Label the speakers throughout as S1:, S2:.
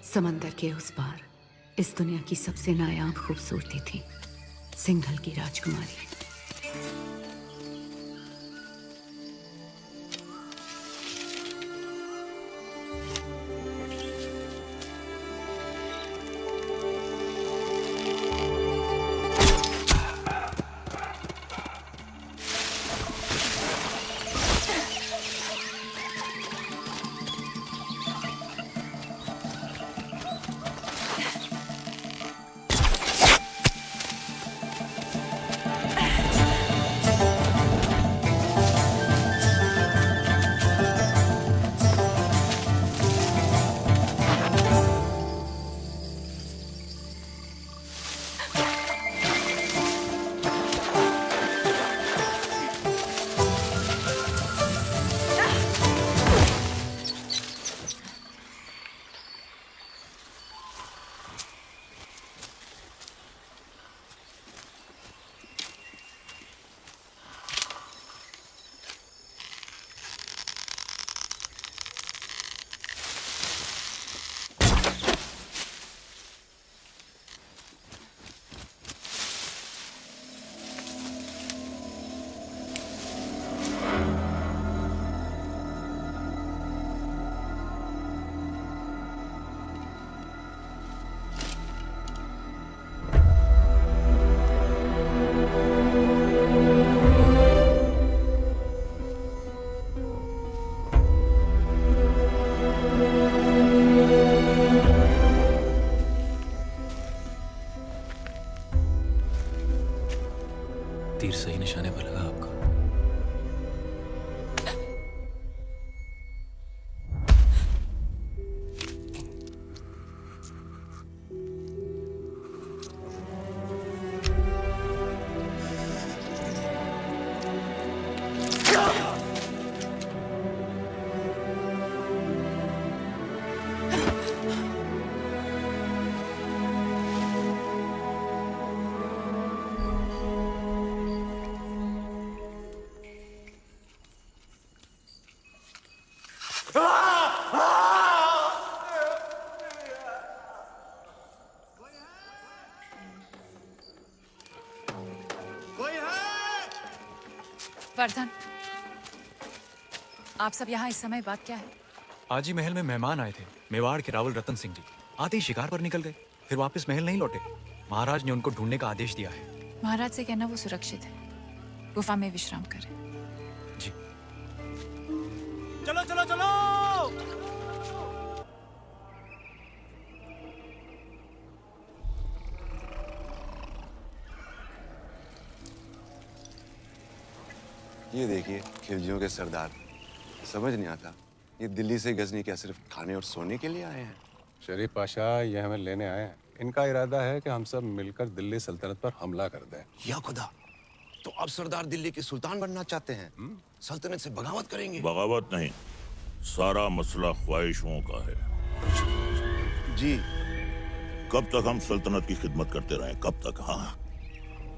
S1: समंदर के उस पार इस दुनिया की सबसे नायाब खूबसूरती थी सिंघल की राजकुमारी।
S2: तीर सही निशाने पर लगा आपका।
S3: वर्धन, आप सब यहाँ इस समय बात क्या है?
S2: आज ही महल में मेहमान आए थे, मेवाड़ के रावल रतन सिंह जी। आते ही शिकार पर निकल गए, फिर वापस महल नहीं लौटे। महाराज ने उनको ढूंढने का आदेश दिया है।
S3: महाराज से कहना वो सुरक्षित है, गुफा में विश्राम करें।
S2: जी।
S4: चलो चलो चलो।
S5: ये देखिए खिलजियों के सरदार। समझ नहीं आता ये दिल्ली से गजनी क्या सिर्फ खाने और सोने के लिए आए हैं?
S6: शरीफ पाशा ये हमें लेने आए हैं। इनका इरादा है कि हम सब मिलकर दिल्ली सल्तनत पर हमला कर दें।
S5: या खुदा, तो अब सरदार दिल्ली के सुल्तान बनना चाहते हैं? सल्तनत से बगावत करेंगे?
S7: बगावत नहीं, सारा मसला ख्वाहिशों का है।
S5: जी।
S7: कब तक हम सल्तनत की खिदमत करते रहें? कब तक? हाँ,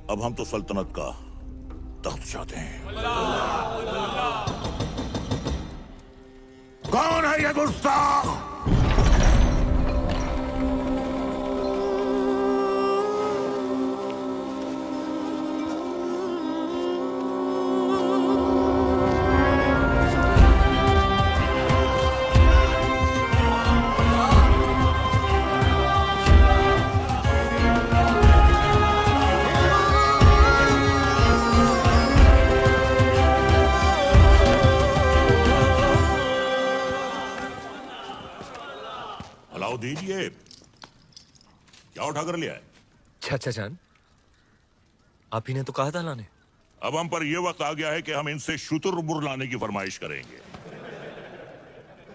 S7: अब हम तो सल्तनत का तख्त चाहते हैं। कौन है ये गुस्ताख? दीजिए, क्या उठा कर लिया है?
S2: चाचा जान, आप ही ने तो कहा था लाने।
S7: अब हम पर यह वक्त आ गया है कि हम इनसे शुतुरमुर्ग लाने की फरमाइश करेंगे।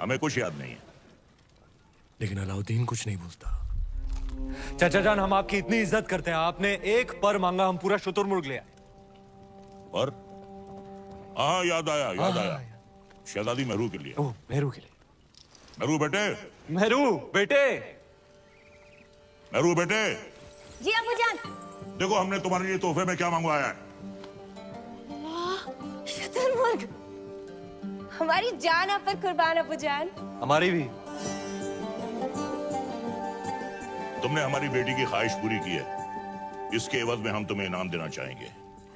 S7: हमें कुछ याद नहीं है।
S2: लेकिन अलाउद्दीन कुछ नहीं बोलता। चाचा जान, हम आपकी इतनी इज्जत करते हैं, आपने एक पर मांगा, हम पूरा शुतुरमुर्ग ले आए।
S7: पर? हाँ, याद आया। शहजादी मेहरू के लिए।
S2: ओह, मेहरू के लिए।
S7: मेहरू बेटे। मेहरू बेटे।
S8: जी अब्बूजान।
S7: देखो हमने तुम्हारे लिए तोहफे में क्या मंगवाया है।
S8: शुतुरमुर्ग। हमारी जान आप पर कुर्बान अब्बूजान।
S2: हमारी भी।
S7: तुमने हमारी बेटी की ख्वाहिश पूरी की है, इसके एवज में हम तुम्हें इनाम देना चाहेंगे।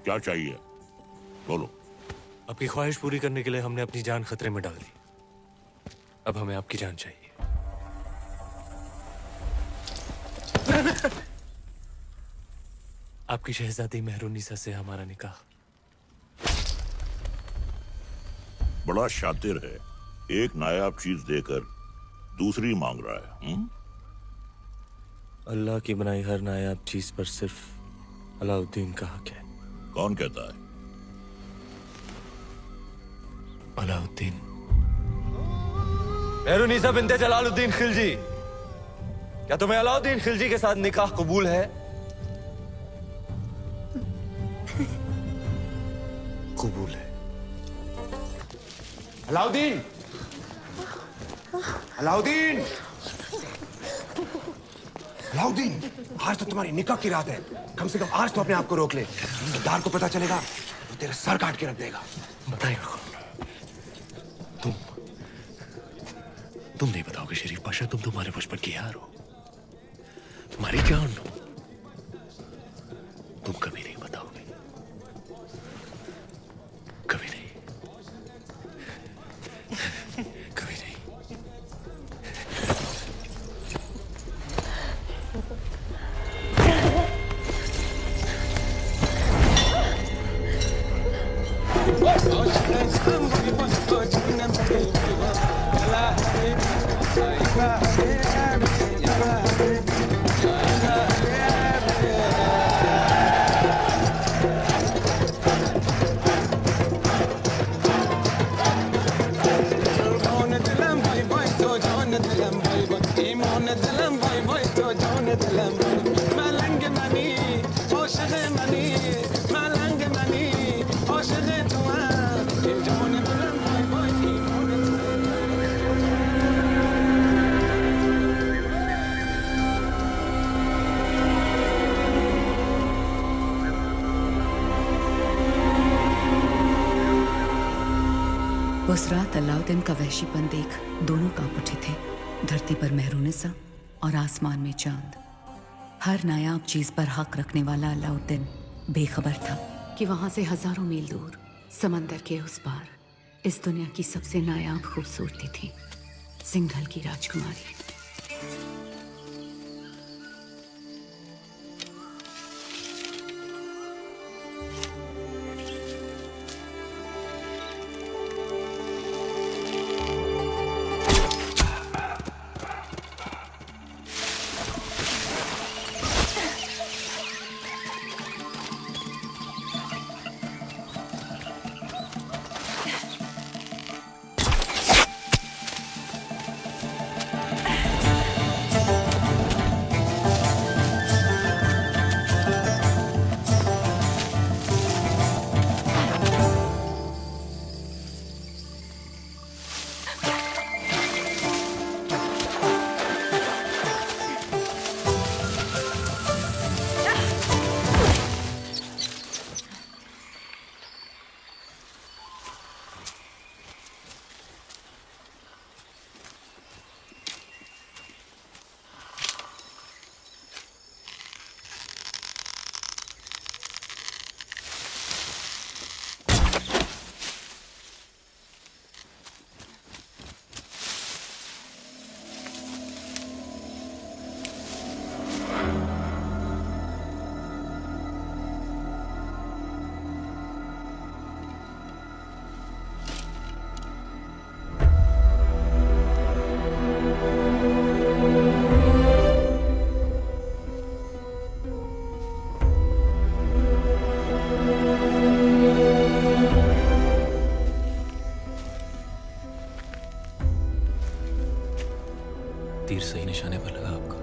S7: क्या चाहिए बोलो।
S4: आपकी ख्वाहिश पूरी करने के लिए हमने अपनी जान खतरे में डाल दी। अब हमें आपकी जान चाहिए। आपकी शहजादी मेहरुनिसा से हमारा निकाह।
S7: बड़ा शातिर है, एक नायाब चीज देकर दूसरी मांग रहा है।
S4: अल्लाह की बनाई हर नायाब चीज पर सिर्फ अलाउद्दीन का हक है।
S7: कौन कहता है?
S4: अलाउद्दीन। मेहरुनिसा बिन्ते जलालुद्दीन खिलजी, क्या तुम्हें अलाउद्दीन खिलजी के साथ निकाह कबूल है? कबूल है।
S9: अलाउद्दीन, अलाउद्दीन, अलाउद्दीन, आज तो तुम्हारी निकाह की रात है। कम से कम आज तो अपने आप को रोक ले। सरदार को पता चलेगा तो तेरा सर काट के रख देगा।
S4: बताइए तुम नहीं बताओगे शरीफ पाशा, तुम तुम्हारे बचपन की यार हो, तुम्हारी जान हो, तुम कभी नहीं बताओगे, कभी नहीं, कभी नहीं।
S1: उस रात अलाउद्दीन का वहशीपन देख दोनों कांप उठे थे। धरती पर मेहरुनिसा और आसमान में चांद। हर नायाब चीज पर हक रखने वाला अलाउद्दीन बेखबर था कि वहां से हजारों मील दूर समंदर के उस पार इस दुनिया की सबसे नायाब खूबसूरती थी, सिंघल की राजकुमारी।
S4: तीर सही निशाने पर लगा आपका।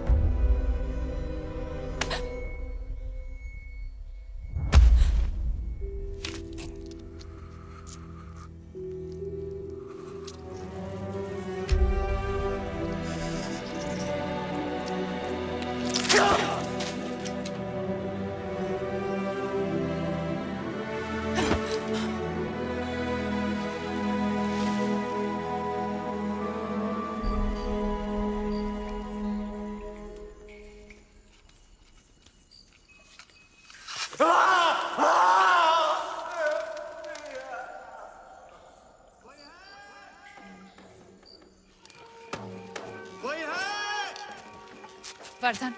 S3: वर्धन,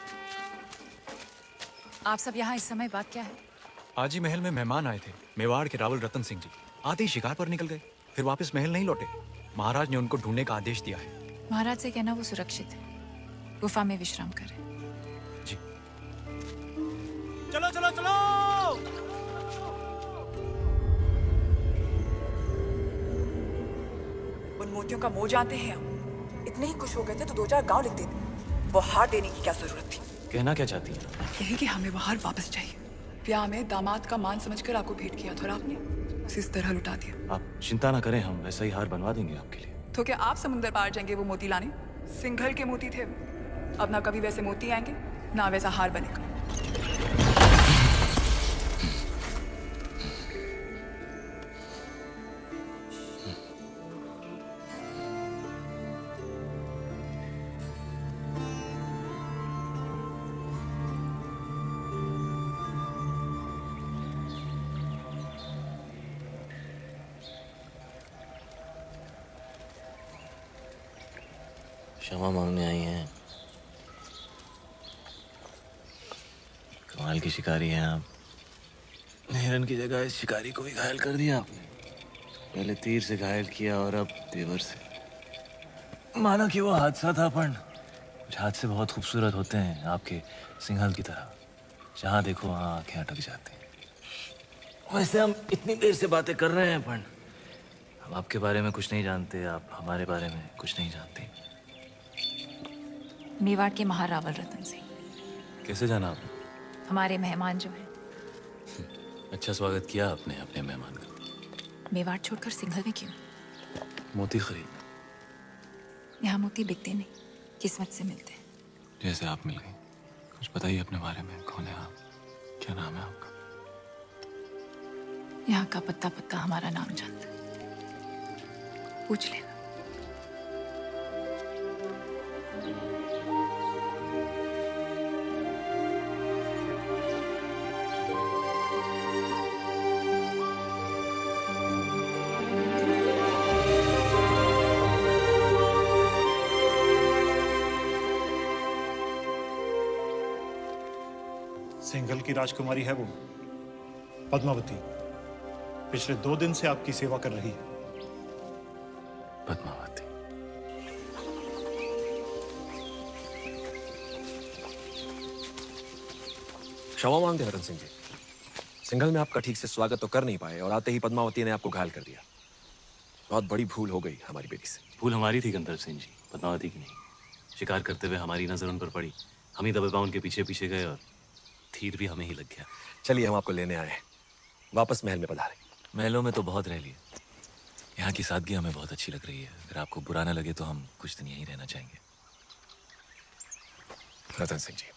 S3: आप सब यहाँ इस समय बात क्या है?
S2: आज ही महल में मेहमान आए थे, मेवाड़ के रावल रतन सिंह जी। आते ही शिकार पर निकल गए, फिर वापस महल नहीं लौटे। महाराज ने उनको ढूंढने का आदेश दिया है।
S3: महाराज से कहना वो सुरक्षित है, गुफा में विश्राम करे।
S2: जी।
S4: चलो चलो चलो।
S10: उन मोतियों का मोह जानते हैं हम। इतने ही खुश हो गए थे तो 2-4 गांव लिख देते। वो हार देने की क्या जरूरत थी?
S4: कहना क्या चाहती है?
S10: यही कि हमें वो हार वापस चाहिए। ब्याह में दामाद का मान समझकर आपको भेंट किया था और आपने उसे इस तरह लुटा दिया।
S4: आप चिंता ना करें, हम वैसा ही हार बनवा देंगे आपके लिए।
S10: तो क्या आप समुंदर पार जाएंगे वो मोती लाने? सिंघल के मोती थे वो। अब ना कभी वैसे मोती आएंगे ना वैसा हार बनेगा।
S11: क्षमा मांगने आई हैं। कमाल की शिकारी हैं आप। हिरन की जगह इस शिकारी को भी घायल कर दिया आपने। पहले तीर से घायल किया और अब तेवर से। माना कि वो हादसा था, पर कुछ हादसे बहुत खूबसूरत होते हैं, आपके सिंघल की तरह। जहाँ देखो वहाँ आंखें अटक जाती हैं। वैसे हम इतनी देर से बातें कर रहे हैं, पर हम आपके बारे में कुछ नहीं जानते, आप हमारे बारे में कुछ नहीं जानते।
S3: मेवाड़ के महारावल रतन सिंह
S4: कैसे जाना आपने?
S3: हमारे मेहमान जो हैं।
S4: अच्छा स्वागत किया आपने अपने मेहमान का।
S3: मेवाड़ छोड़कर सिंघल में क्यों?
S4: मोती खरीद।
S3: यहाँ मोती बिकते नहीं, किस्मत से मिलते हैं।
S4: जैसे आप मिल गई। कुछ बताइए अपने बारे में, कौन है आप, क्या नाम है आपका?
S3: यहाँ का पत्ता पत्ता हमारा नाम जानता है, पूछ लेना।
S12: सिंघल की राजकुमारी है वो, पद्मावती। पिछले 2 दिन से आपकी सेवा कर रही है।
S4: पद्मावती।
S9: क्षमा मांगते हैं रतन सिंह जी। सिंघल में आपका ठीक से स्वागत तो कर नहीं पाए और आते ही पद्मावती ने आपको घायल कर दिया। बहुत बड़ी भूल हो गई हमारी बेटी से।
S4: भूल हमारी थी गंधर्व सिंह जी, पद्मावती की नहीं। शिकार करते हुए हमारी नजर उन पर पड़ी, हम ही दबे पांव उनके पीछे पीछे गए और तीर भी हमें ही लग गया।
S9: चलिए, हम आपको लेने आए हैं। वापस महल में पधारें।
S4: महलों में तो बहुत रह लिए, यहाँ की सादगी हमें बहुत अच्छी लग रही है। अगर आपको बुरा ना लगे तो हम कुछ दिन यहीं रहना चाहेंगे।
S9: रतन सिंह जी,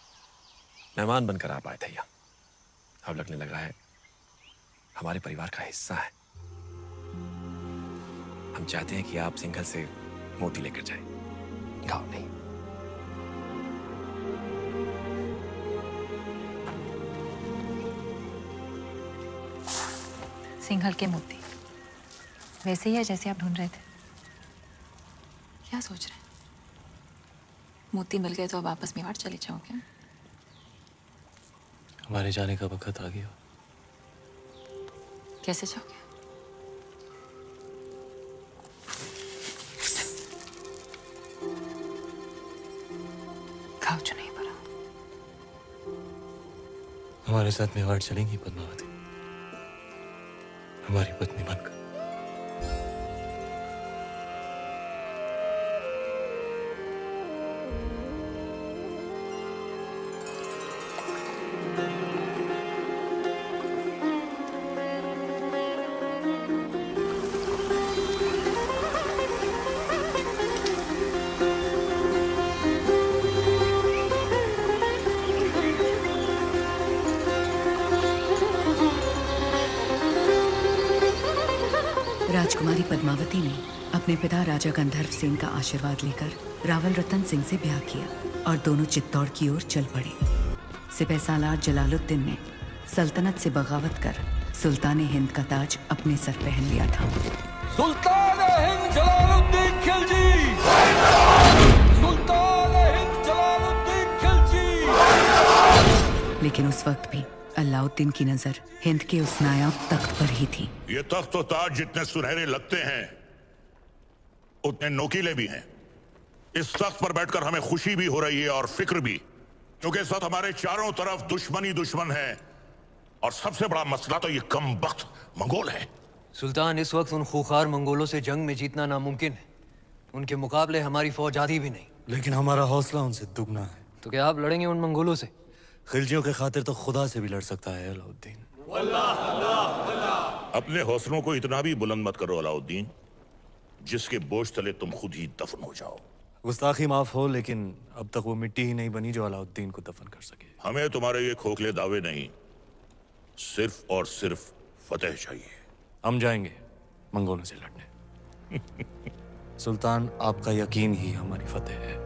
S9: मेहमान बनकर आप आए थे यहाँ, अब लगने लगा है हमारे परिवार का हिस्सा है। हम चाहते हैं कि आप सिंघल से मोती लेकर जाएं, गाँव नहीं।
S3: सिंघल के मोती वैसे ही है जैसे आप ढूंढ रहे थे? क्या सोच रहे हैं? मोती मिल गए तो अब वापस मेवाड़ चले जाओगे?
S4: हमारे जाने का वक्त आ गया।
S3: कैसे जाओगे? घाव जो नहीं पड़ा।
S4: हमारे साथ मेवाड़ चलेंगी पद्मावती, हमारी पत्नी बनकर।
S1: राजकुमारी पद्मावती ने अपने पिता राजा गंधर्व सिंह का आशीर्वाद लेकर रावल रतन सिंह से ब्याह किया और दोनों चित्तौड़ की ओर चल पड़े। सिपह सालार जलालुद्दीन ने सल्तनत से बगावत कर सुल्तान हिंद का ताज अपने सर पहन लिया था।
S13: सुल्तान हिंद जलालुद्दीन खिलजी! सुल्तान हिंद जलालुद्दीन खिलजी!
S1: लेकिन उस वक्त भी अलाउद्दीन की नजर हिंद के उस नायाब तख्त पर ही थी।
S7: ये तख्त और ताज जितने सुनहरे लगते हैं उतने नोकीले भी हैं। इस तख्त पर बैठकर हमें खुशी भी हो रही है और फिक्र भी, क्योंकि इस वक्त हमारे चारों तरफ दुश्मन ही दुश्मन है और सबसे बड़ा मसला तो ये कमबख्त मंगोल है।
S13: सुल्तान, इस वक्त उन खूंखार मंगोलों से जंग में जीतना नामुमकिन है। उनके मुकाबले हमारी फौज आधी भी नहीं।
S11: लेकिन हमारा हौसला उनसे दुगना है।
S13: तो क्या आप लड़ेंगे उन मंगोलों से?
S11: खिलजियों के खातिर तो खुदा से भी लड़ सकता है अलाउद्दीन।
S7: अपने हौसलों को इतना भी बुलंद मत करो अलाउद्दीन, जिसके बोझ तले तुम खुद ही दफन हो जाओ।
S11: गुस्ताखी माफ हो, लेकिन अब तक वो मिट्टी ही नहीं बनी जो अलाउद्दीन को दफन कर सके।
S7: हमें तुम्हारे ये खोखले दावे नहीं, सिर्फ और सिर्फ फतेह चाहिए।
S11: हम जाएंगे मंगोलों से लड़ने। सुल्तान, आपका यकीन ही हमारी फतेह है।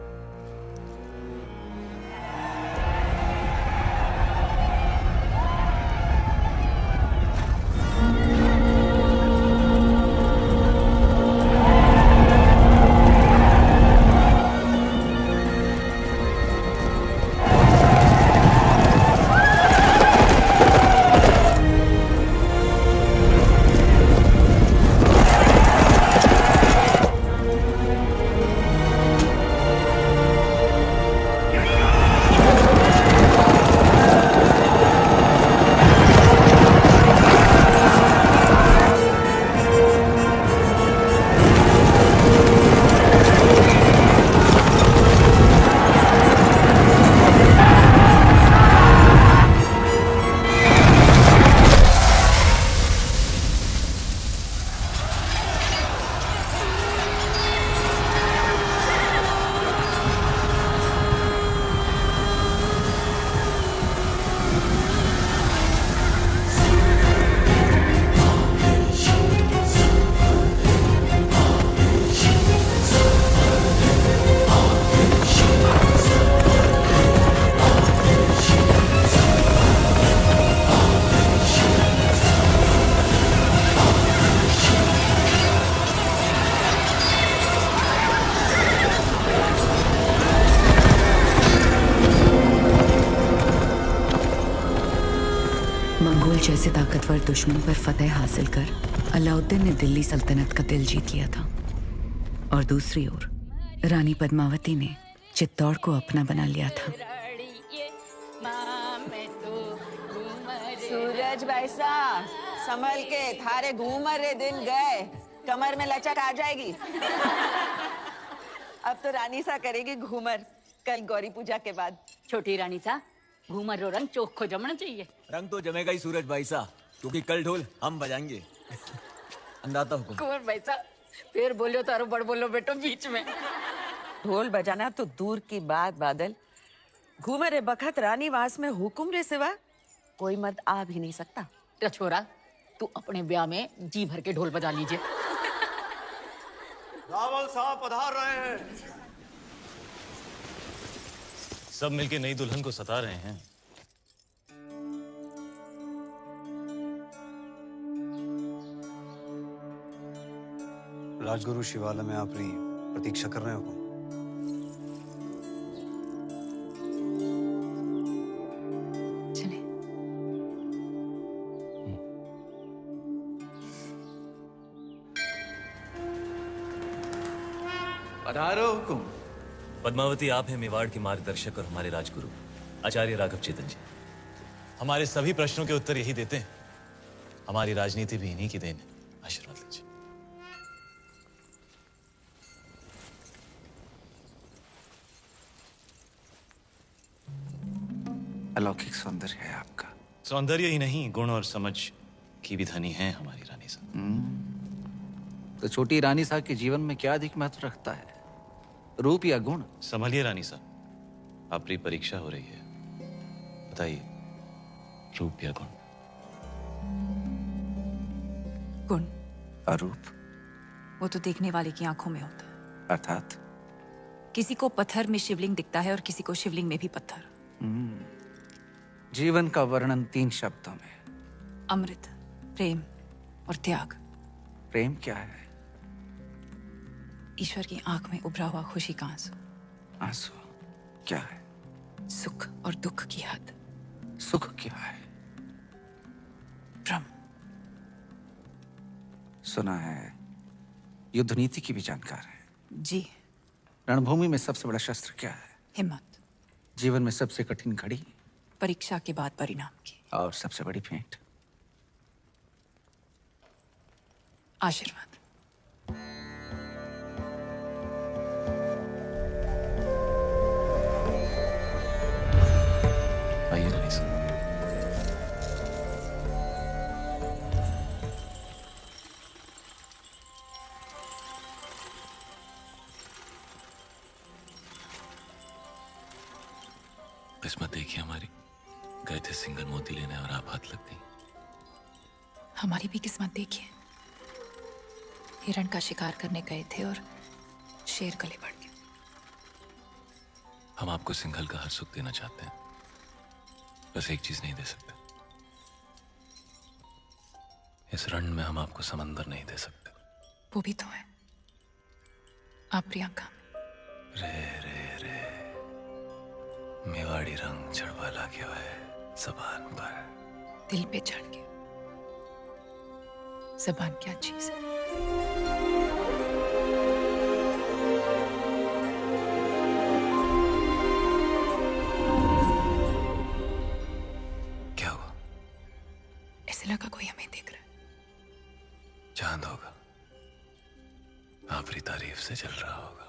S1: मंगोल जैसे ताकतवर दुश्मन पर फतेह हासिल कर अलाउद्दीन ने दिल्ली सल्तनत का दिल जीत लिया था, और दूसरी ओर रानी पद्मावती ने चित्तौड़ को अपना बना लिया था।
S14: सूरज भाईसा, संभल के, थारे घूमर रे दिन गए, कमर में लचक आ जाएगी। अब तो रानी सा करेगी घूमर, कल गौरी पूजा के बाद।
S8: छोटी रानी सा, घूमर रो रंग चोखो जमना चाहिए।
S9: रंग तो जमेगा ही सूरज भाई सा, क्योंकि कल ढोल हम बजाएंगे। अंदाता हुकुम।
S8: कुंवर भाई सा, फिर बोलो तारो बड़ बोलो बेटो बीच में।
S14: ढोल बजाना तो दूर की बात बादल, घूमर बखत रानी वास में हुकुम रे सिवा कोई मत आ भी नहीं सकता।
S8: तो छोरा, तू अपने ब्याह में जी भर के ढोल बजा लीजिए।
S12: रावल साहब पधार रहे हैं।
S4: सब मिलके नई दुल्हन को सता रहे हैं।
S11: राजगुरु शिवालय में अपनी प्रतीक्षा कर रहे हो।
S3: चले।
S4: पधारो हुकुम। पद्मावती, आप हैं मेवाड़ के मार्गदर्शक और हमारे राजगुरु आचार्य राघव चेतन जी। हमारे सभी प्रश्नों के उत्तर यही देते हैं। हमारी राजनीति भी इन्हीं की देन है। आशीर्वाद लीजिए।
S11: अलौकिक सौंदर्य है आपका।
S4: सौंदर्य ही नहीं, गुण और समझ की भी धनी है हमारी रानी साहब।
S15: तो छोटी रानी साहब के जीवन में क्या अधिक महत्व रखता है, रूप या गुण?
S4: संभलिए रानी साहब, आपकी परीक्षा हो रही है। बताइए, रूप या गुण?
S3: गुण।
S15: और रूप?
S3: वो तो देखने वाले की आंखों में होता है।
S15: अर्थात
S3: किसी को पत्थर में शिवलिंग दिखता है और किसी को शिवलिंग में भी पत्थर।
S15: जीवन का वर्णन 3 शब्दों में:
S3: अमृत, प्रेम और त्याग।
S15: प्रेम क्या है?
S3: ईश्वर की आंख में उभरा हुआ खुशी का आंसू।
S15: आंसू क्या है?
S3: सुख और दुख की हद।
S15: सुख क्या है?
S3: ब्रह्म।
S15: सुना है युद्ध नीति की भी जानकार है।
S3: जी।
S15: रणभूमि में सबसे बड़ा शस्त्र क्या है?
S3: हिम्मत।
S15: जीवन में सबसे कठिन घड़ी?
S3: परीक्षा के बाद परिणाम की।
S15: और सबसे बड़ी भेंट?
S3: आशीर्वाद।
S4: आइए रानी साहब। किस्मत देखिए हमारी, गए थे सिंगल मोती लेने और आप हाथ लग गई।
S3: हमारी भी किस्मत देखिए, हिरण का शिकार करने गए थे और शेर गले पड़ गए।
S4: हम आपको सिंघल का हर सुख देना चाहते हैं, बस एक चीज नहीं दे सकते। इस रण में हम आपको समंदर नहीं दे सकते।
S3: वो भी तो है, आप प्रियंका।
S4: रे रे रे, मेवाड़ी रंग चढ़वा गया है जबान पर।
S3: दिल पे चढ़ के। जबान क्या चीज है?
S4: क्या हुआ?
S3: ऐसे लगा कोई हमें देख रहा है।
S4: चांद होगा, आपकी तारीफ से चल रहा होगा।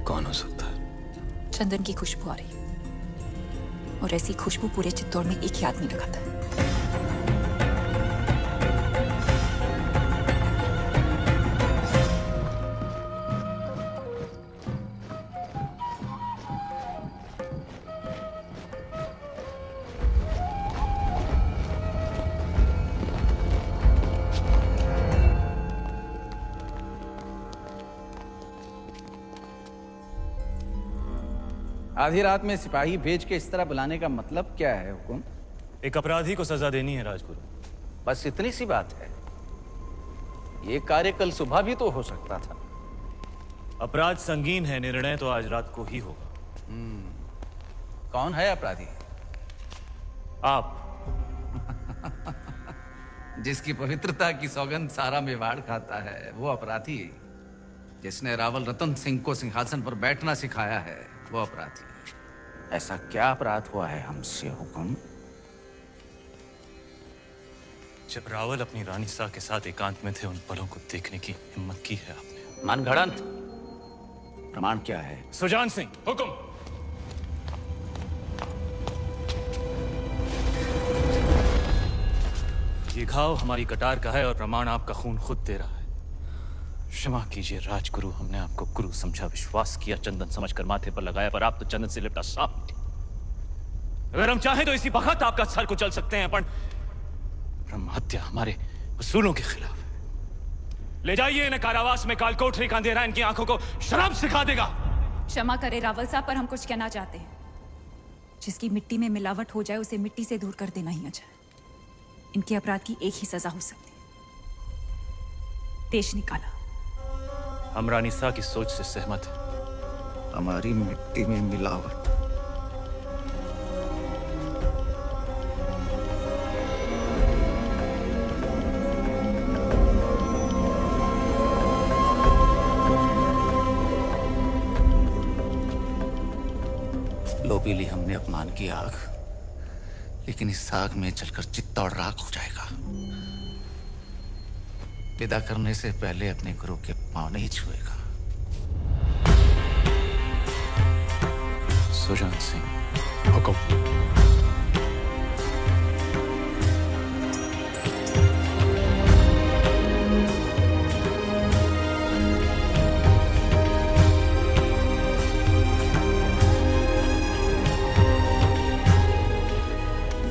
S4: कौन हो सकता है?
S3: चंदन की खुशबू आ रही है, और ऐसी खुशबू पूरे चित्तौड़ में एक ही आदमी लगाता है।
S15: आधी रात में सिपाही भेज के इस तरह बुलाने का मतलब क्या है हुकुम?
S4: एक अपराधी को सजा देनी है राजगुरु।
S15: बस इतनी सी बात है। ये कार्य कल सुबह भी तो हो सकता था।
S4: अपराध संगीन है, निर्णय तो आज रात को ही होगा।
S15: कौन है अपराधी?
S4: आप।
S15: जिसकी पवित्रता की सौगंध सारा मेवाड़ खाता है वो अपराधी। जिसने रावल रतन सिंह को सिंहासन पर बैठना सिखाया है वो अपराधी। ऐसा क्या अपराध हुआ है हमसे हुकुम?
S4: जब रावल अपनी रानी सा के साथ एकांत में थे, उन पलों को देखने की हिम्मत की है आपने।
S15: मनगढ़ंत। प्रमाण क्या है?
S4: सुजान सिंह, हुक्म। ये घाव हमारी कटार का है और प्रमाण आपका खून खुद दे रहा है। क्षमा कीजिए राजगुरु, हमने आपको गुरु समझा, विश्वास किया, चंदन समझकर माथे पर लगाया, पर आप तो चंदन से लिपटा सांप निकले। अगर हम चाहें तो इसी वक्त आपका सर कुचल सकते हैं, पर ब्रह्म हत्या हमारे उसूलों के खिलाफ है। ले जाइए इन्हें कारावास में, काल कोठरी का अंधेरा इनकी आंखों को शराब सिखा देगा।
S3: क्षमा करे रावल साहब, पर हम कुछ कहना चाहते हैं। जिसकी मिट्टी में मिलावट हो जाए उसे मिट्टी से दूर कर देना ही अच्छा है। इनके अपराध की एक ही सजा हो सकती है, देश निकाला।
S4: हम रानी सा की सोच से सहमत हैं।
S15: हमारी मिट्टी में मिलावट। लो पी ली हमने अपमान की आग, लेकिन इस आग में जलकर चित्तौड़ राख हो जाएगा। विदा करने से पहले अपने गुरु के पांव नहीं छुएगा।
S4: सुजान सिंह, हुक्म।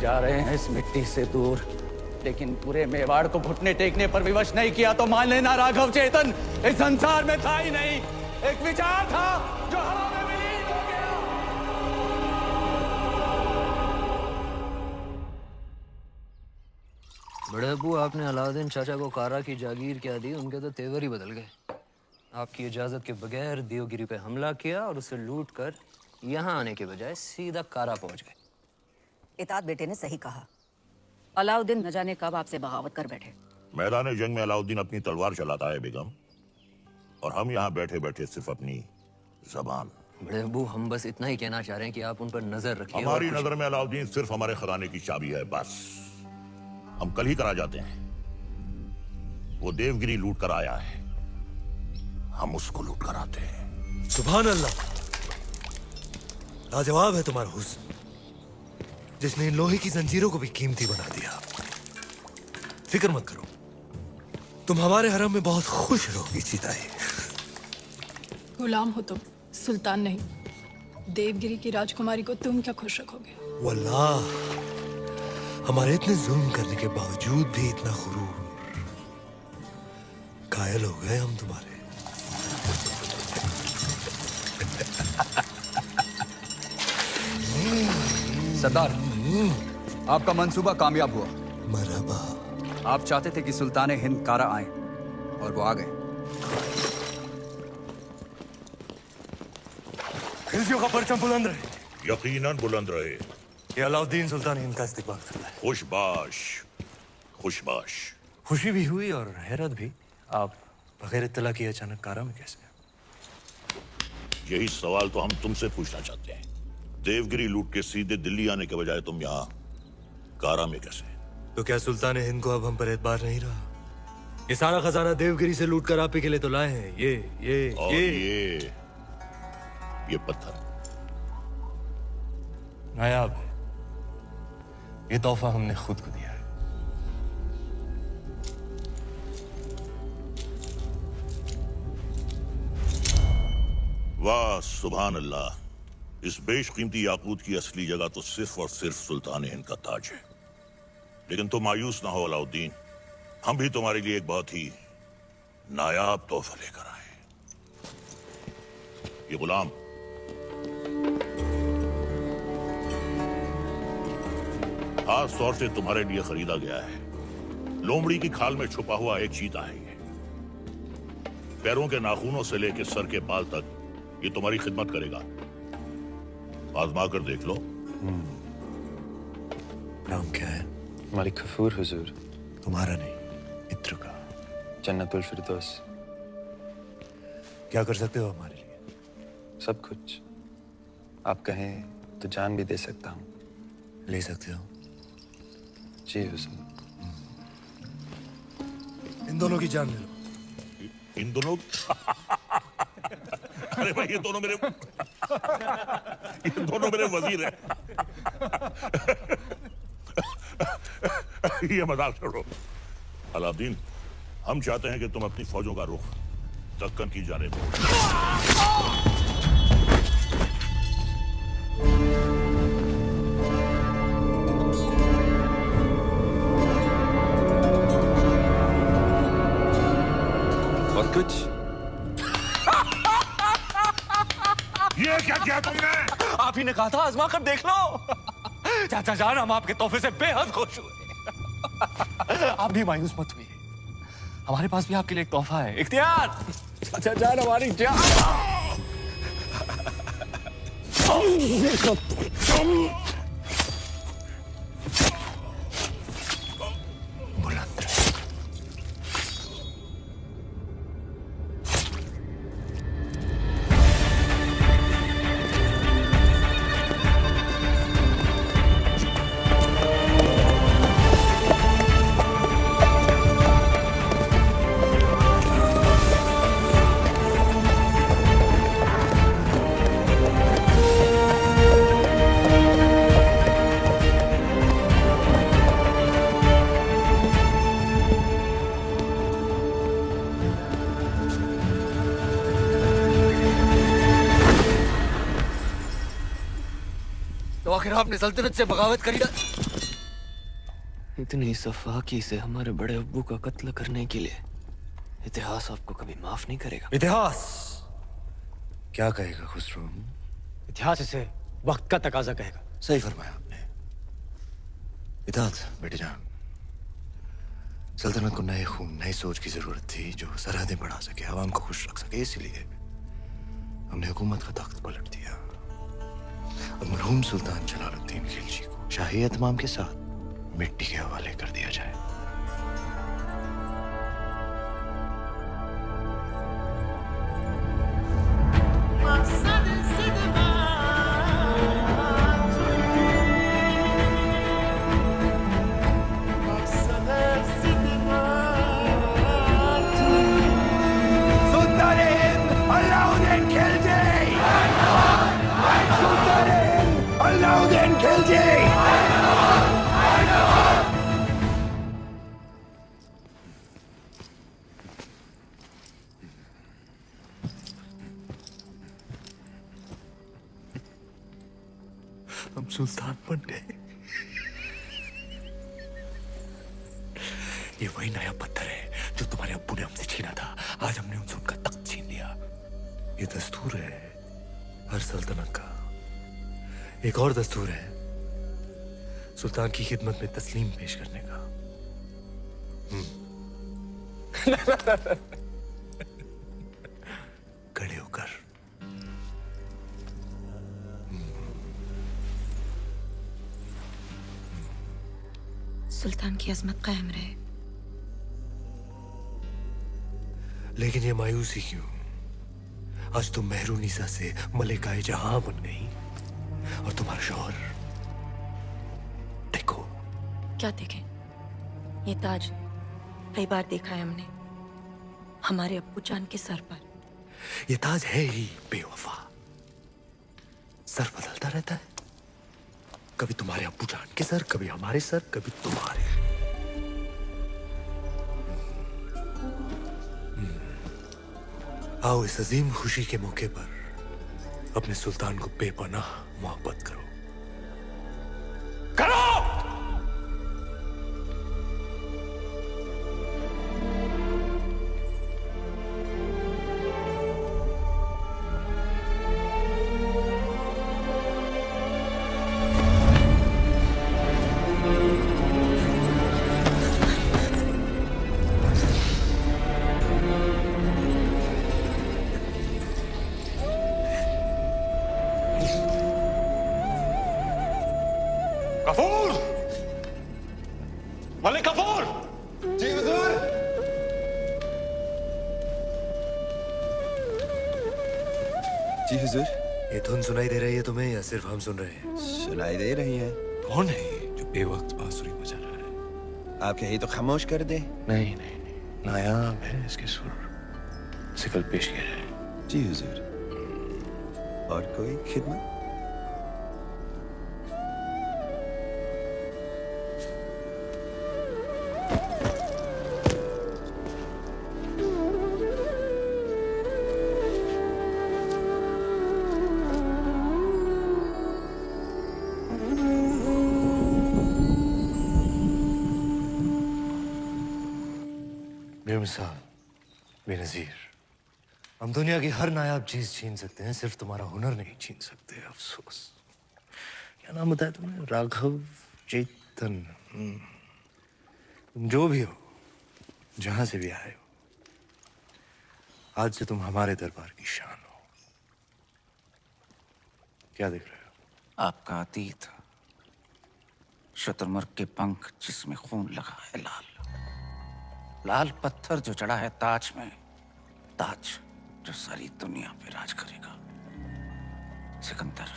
S15: जा रहे हैं इस मिट्टी से दूर, लेकिन पूरे मेवाड़ को घुटने टेकने पर विवश नहीं किया तो मान लेना राघव चेतन इस संसार में था ही नहीं। एक विचार था जो हवा में विलीन हो गया।
S13: बड़े अब्बू, आपने अलाउद्दीन चाचा को कारा की जागीर क्या दी, उनके तो तेवर ही बदल गए। आपकी इजाजत के बगैर देवगिरी पे हमला किया और उसे लूट कर यहाँ आने के बजाय सीधा कारा पहुंच गए।
S14: इताद बेटे ने सही कहा। अलाउद्दीन न जाने कब आपसे बगावत कर बैठे।
S7: मैदान जंग में अलाउद्दीन अपनी तलवार चलाता है बेगम, और हम यहाँ बैठे बैठे सिर्फ अपनी जबान।
S13: बड़े अब्बू, हम बस इतना ही कहना चाह रहे हैं कि आप उन पर नजर रखिए।
S7: हमारी नजर में अलाउद्दीन सिर्फ हमारे खजाने की चाबी है, बस। हम कल ही करा जाते हैं। वो देवगिरी लूट कर आया है, हम उसको लूट कर आते हैं।
S11: सुभान अल्लाह, लाजवाब है तुम्हारा हुस्न, जिसने इन लोहे की जंजीरों को भी कीमती बना दिया। फिक्र मत करो, तुम हमारे हरम में बहुत खुश रहोगी सीताई।
S16: गुलाम हो तुम, सुल्तान नहीं। देवगिरी की राजकुमारी को तुम क्या खुश रखोगे?
S11: वल्लाह, हमारे इतने जुल्म करने के बावजूद भी इतना गुरूर। कायल हो गए हम तुम्हारे।
S15: सरदार, आपका मंसूबा कामयाब हुआ।
S11: मरहबा।
S15: आप चाहते थे कि सुल्तान हिंद कारा आए और वो आ गए।
S11: खिलजियों का परचम बुलंद रहे।
S7: यकीनन बुलंद रहे।
S11: ये अलाउद्दीन सुल्तान हिंद का इस्तिकबाल करता है।
S7: खुशबाश, खुशबाश।
S11: खुशी भी हुई और हैरत भी। आप बगैर इत्तला किए अचानक कारा में कैसे?
S7: यही सवाल तो हम तुमसे पूछना चाहते हैं। देवगिरी लूट के सीधे दिल्ली आने के बजाय तुम यहाँ कारा में कैसे?
S11: तो क्या सुल्तान हिंद को अब हम पर एतबार नहीं रहा? ये सारा खजाना देवगिरी से लूट कर आप ही के लिए तो लाए हैं।
S7: ये पत्थर
S11: नायाब है। ये तोहफा हमने खुद को दिया है।
S7: वाह सुभान अल्लाह, इस बेशकीमती याकूत की असली जगह तो सिर्फ और सिर्फ सुल्तान हिंद का ताज है। लेकिन तुम मायूस ना हो अलाउद्दीन, हम भी तुम्हारे लिए एक बहुत ही नायाब तोहफा लेकर आए। ये गुलाम खास तौर से तुम्हारे लिए खरीदा गया है। लोमड़ी की खाल में छुपा हुआ एक चीता है ये। पैरों के नाखूनों से लेकर सर के बाल तक ये तुम्हारी खिदमत करेगा। आजमा कर देख लो।
S11: नाम क्या है?
S17: मलिक गफूर हुजूर।
S11: तुम्हारा नहीं, मित्र का।
S17: जन्नतुल फिरदौस।
S11: क्या कर सकते हो हमारे लिए?
S17: सब कुछ। आप कहें तो जान भी दे सकता हूँ।
S11: ले सकते हो?
S17: जी हुजूर।
S11: इन दोनों की जान ले लो।
S7: इन दोनों? अरे भाई, ये दोनों मेरे वजीर हैं। ये मजाक छोड़ो। अलाउद्दीन, हम चाहते हैं कि तुम अपनी फौजों का रुख दक्कन की जानिब
S17: और कुछ?
S7: ये क्या किया तुमने?
S11: आप ही ने कहा था आजमा कर देख लो। चाचा जान, हम आपके तोहफे से बेहद खुश हुए। आप भी मायूस मत हुई, हमारे पास भी आपके लिए एक तोहफा है। इख्तियार, चाचा जान हमारी जान। बुलंद रहे।
S13: तो आखिर आपने सल्तनत से बगावत करी ना? इतनी सफाकी से हमारे बड़े अब्बू का कत्ल करने के लिए इतिहास आपको कभी माफ नहीं करेगा।
S11: इतिहास क्या कहेगा खुसरो?
S18: इतिहास इसे वक्त का तकाजा कहेगा।
S11: सही फरमाया आपने। इतिहास बेटे जान, सल्तनत को नए खून नई सोच की जरूरत थी जो सरहदें बढ़ा सके, आवाम को खुश रख सके। इसलिए हमने हुकूमत का तख्त पलट दिया और मरहूम सुल्तान जलालुद्दीन खिलजी को शाही एहतमाम के साथ मिट्टी के हवाले कर दिया जाए।
S19: हम सुल्तान बन गए। ये वही नया पत्थर है जो तुम्हारे अब्बू ने हमसे छीना था। आज हमने उनसे उनका तख्त छीन लिया।
S11: ये दस्तूर है हर सल्तनत का। एक और दस्तूर है सुल्तान की खिदमत में तस्लीम पेश करने का। खड़े होकर।
S20: सुल्तान की अजमत कायम रहे।
S11: लेकिन ये मायूसी क्यों? आज तुम मेहरुनिसा से मलिकाए जहां बन गई और तुम्हारा शौहर देखो।
S20: क्या देखें? ये ताज कई बार देखा है हमने हमारे अब्बू जान के सर पर।
S11: ये ताज है ही बेवफा। सर बदलता रहता है, कभी तुम्हारे अब्बू जान के सर, कभी हमारे सर, कभी तुम्हारे। आओ इस अजीम खुशी के मौके पर अपने सुल्तान को बेपनाह मोहब्बत करो। करो!
S19: कपूर! मलिक कपूर! जी हुजूर।
S17: जी हुजूर।
S11: ये धुन सुनाई दे रही है तुम्हें या सिर्फ हम सुन रहे हैं?
S17: सुनाई दे रही है।
S11: कौन है ये जो बेवक्त बांसुरी बजा रहा है?
S17: आप कहिए तो खामोश कर दे।
S11: नहीं नहीं नहीं, नायाब है इसके सुर। सिकल पेश किया जाए।
S17: जी हुजूर। और कोई खिदमत?
S11: बेमिसाल, बेनजीर। हम दुनिया की हर नायाब चीज छीन सकते हैं, सिर्फ तुम्हारा हुनर नहीं छीन सकते। अफसोस। क्या नाम बताया तुमने? राघव चेतन। तुम जो भी हो, जहां से भी आए हो, आज से तुम हमारे दरबार की शान हो। क्या देख रहे हो?
S15: आपका अतीत, शुतुरमुर्ग के पंख जिसमें खून लगा है लाल, लाल पत्थर जो चढ़ा है ताज में, ताज जो सारी दुनिया पे राज करेगा। सिकंदर,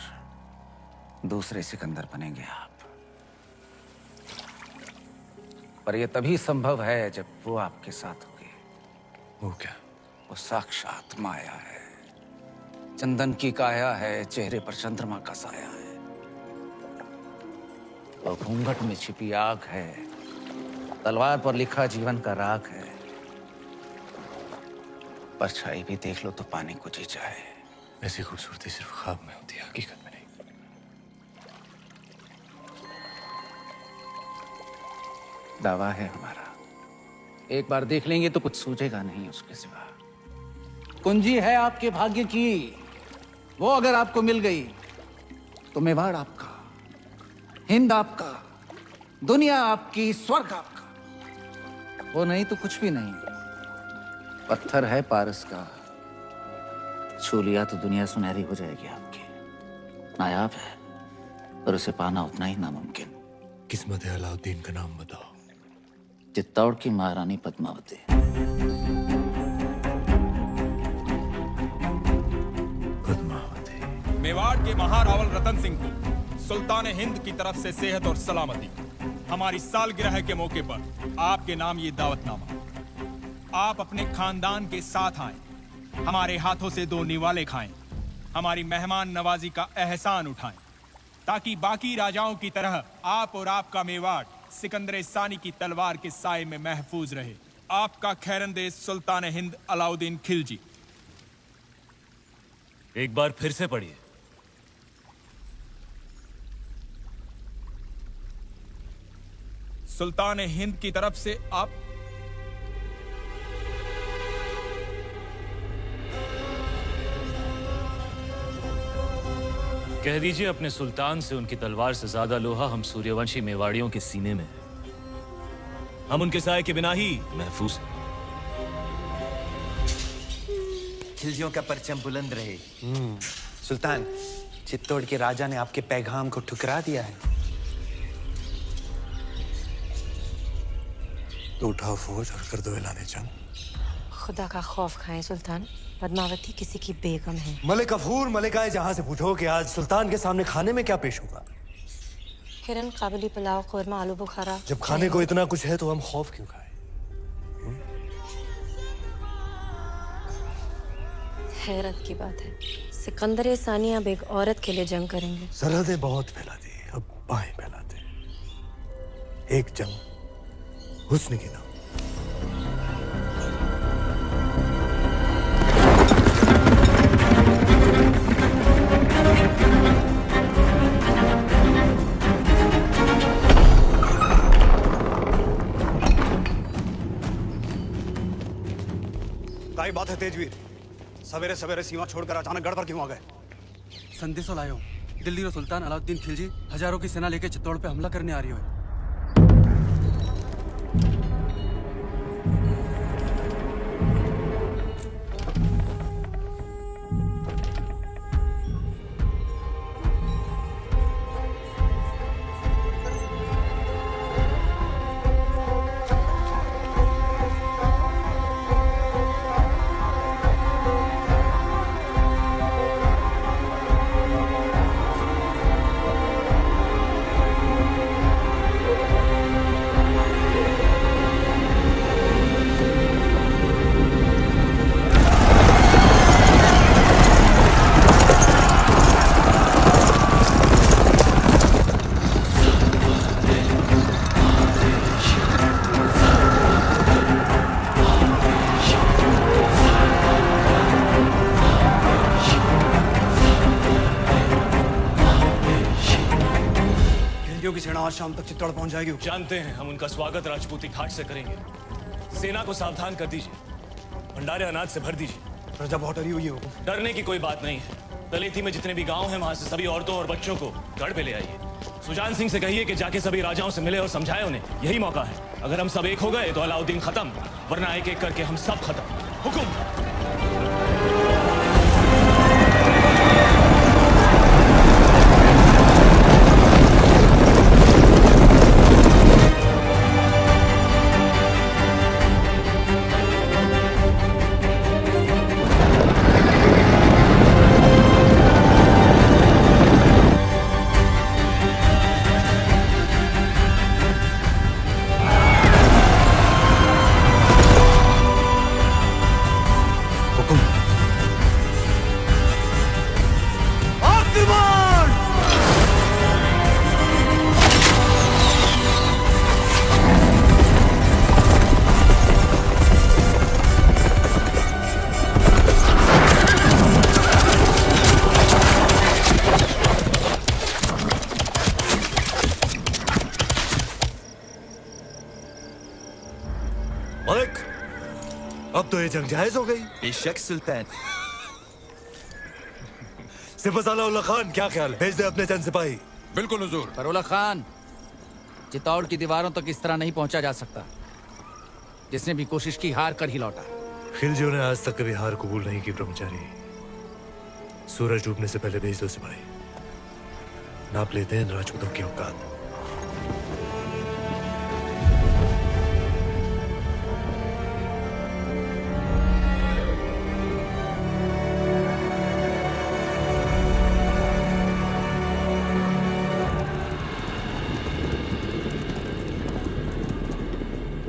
S15: दूसरे सिकंदर बनेंगे आप। पर यह तभी संभव है जब वो आपके साथ होंगे।
S11: वो क्या?
S15: वो साक्षात माया है, चंदन की काया है, चेहरे पर चंद्रमा का साया है। वो घूंघट में छिपी आग है, तलवार पर लिखा जीवन का राग है। परछाई भी देख लो तो पानी को जी जाए।
S11: ऐसी खूबसूरती सिर्फ ख्वाब में होती है, हकीकत में नहीं।
S15: दावा है हमारा। एक बार देख लेंगे तो कुछ सूझेगा नहीं उसके सिवा। कुंजी है आपके भाग्य की, वो अगर आपको मिल गई तो मेवाड़ आपका, हिंद आपका, दुनिया आपकी, स्वर्ग आपका। वो नहीं तो कुछ भी नहीं। पत्थर है पारस का, छू लिया तो दुनिया सुनहरी हो जाएगी आपकी। नायाब है पर उसे पाना उतना ही नामुमकिन।
S19: किस्मत है अलाउद्दीन का नाम बताओ।
S15: चित्तौड़ की महारानी पद्मावती।
S21: मेवाड़ के महारावल रतन सिंह को सुल्तान हिंद की तरफ से सेहत और सलामती। हमारी सालगिरह के मौके पर आपके नाम ये दावतनामा। आप अपने खानदान के साथ आए, हमारे हाथों से 2 निवाले खाएं, हमारी मेहमान नवाजी का एहसान उठाएं, ताकि बाकी राजाओं की तरह आप और आपका मेवाड़ सिकंदर सानी की तलवार के साए में महफूज रहे। आपका खैरंदेज सुल्तान हिंद अलाउद्दीन खिलजी।
S4: एक बार फिर से पढ़िए।
S21: सुल्तान हिंद की तरफ से आप
S4: कह दीजिए अपने सुल्तान से उनकी तलवार से ज्यादा लोहा हम सूर्यवंशी मेवाड़ियों के सीने में है। हम उनके साए के बिना ही महफूज हैं।
S17: खिलजियों का परचम बुलंद रहे। सुल्तान, चित्तौड़ के राजा ने आपके पैगाम को ठुकरा दिया है।
S19: तो उठाओ फौज और कर दो ऐलान जंग।
S20: खुदा का खौफ खाएं सुल्तान, पद्मावती किसी की बेगम है।
S18: मलिक गफूर, मलिकाए जहां से पूछो कि आज सुल्तान के सामने खाने में क्या पेश होगा।
S20: हिरन, काबुली पुलाव, कोरमा, आलू बुखारा।
S18: जब खाने को इतना कुछ है तो हम खौफ क्यों खाएं?
S20: हैरत की बात है, सिकंदर सानी अब एक औरत के लिए जंग करेंगे।
S18: सरहदें बहुत फैला दी, अब बाहें फैलाते। एक जंग हुस्न की नाम।
S22: क्या बात है तेजवीर, सवेरे सवेरे सीमा छोड़कर अचानक गढ़ पर क्यों आ गए?
S23: संदेशो लायो, दिल्ली रो सुल्तान अलाउद्दीन खिलजी हजारों की सेना लेकर चित्तौड़ पे हमला करने आ रही है।
S22: की सेना आज शाम तक चित्तौड़ पहुंच जाएगी।
S4: जानते हैं, हम उनका स्वागत राजपूती घाट से करेंगे। सेना को सावधान कर दीजिए, भंडारे अनाज से भर दीजिए।
S22: प्रजा बहुत डरी हुई है।
S4: डरने की कोई बात नहीं है। तलेथी में जितने भी गांव हैं वहां से सभी औरतों और बच्चों को गढ़ पे ले आइए। सुजान सिंह से कहिए कि जाके सभी राजाओं से मिले और समझाए उन्हें, यही मौका है। अगर हम सब एक हो गए तो अलाउद्दीन खत्म, वरना एक एक करके हम सब खत्म। हुकुम।
S18: मालिक, अब तो ये जंग जायज हो गई।
S17: बेशक सुल्तान।
S18: सिपहसालार उल्ला खान, क्या ख्याल है? भेज दे अपने चंद सिपाही।
S15: बिल्कुल हुजूर। पर उल्ला खान, चित्तौड़ की दीवारों तक इस तरह नहीं पहुंचा जा सकता। जिसने भी कोशिश की हार कर ही लौटा।
S18: खिलजियों ने आज तक कभी हार कबूल नहीं की ब्रह्मचारी। सूरज डूबने से पहले भेज दो सिपाही। नाप लेते हैं राजपूतों की औकात।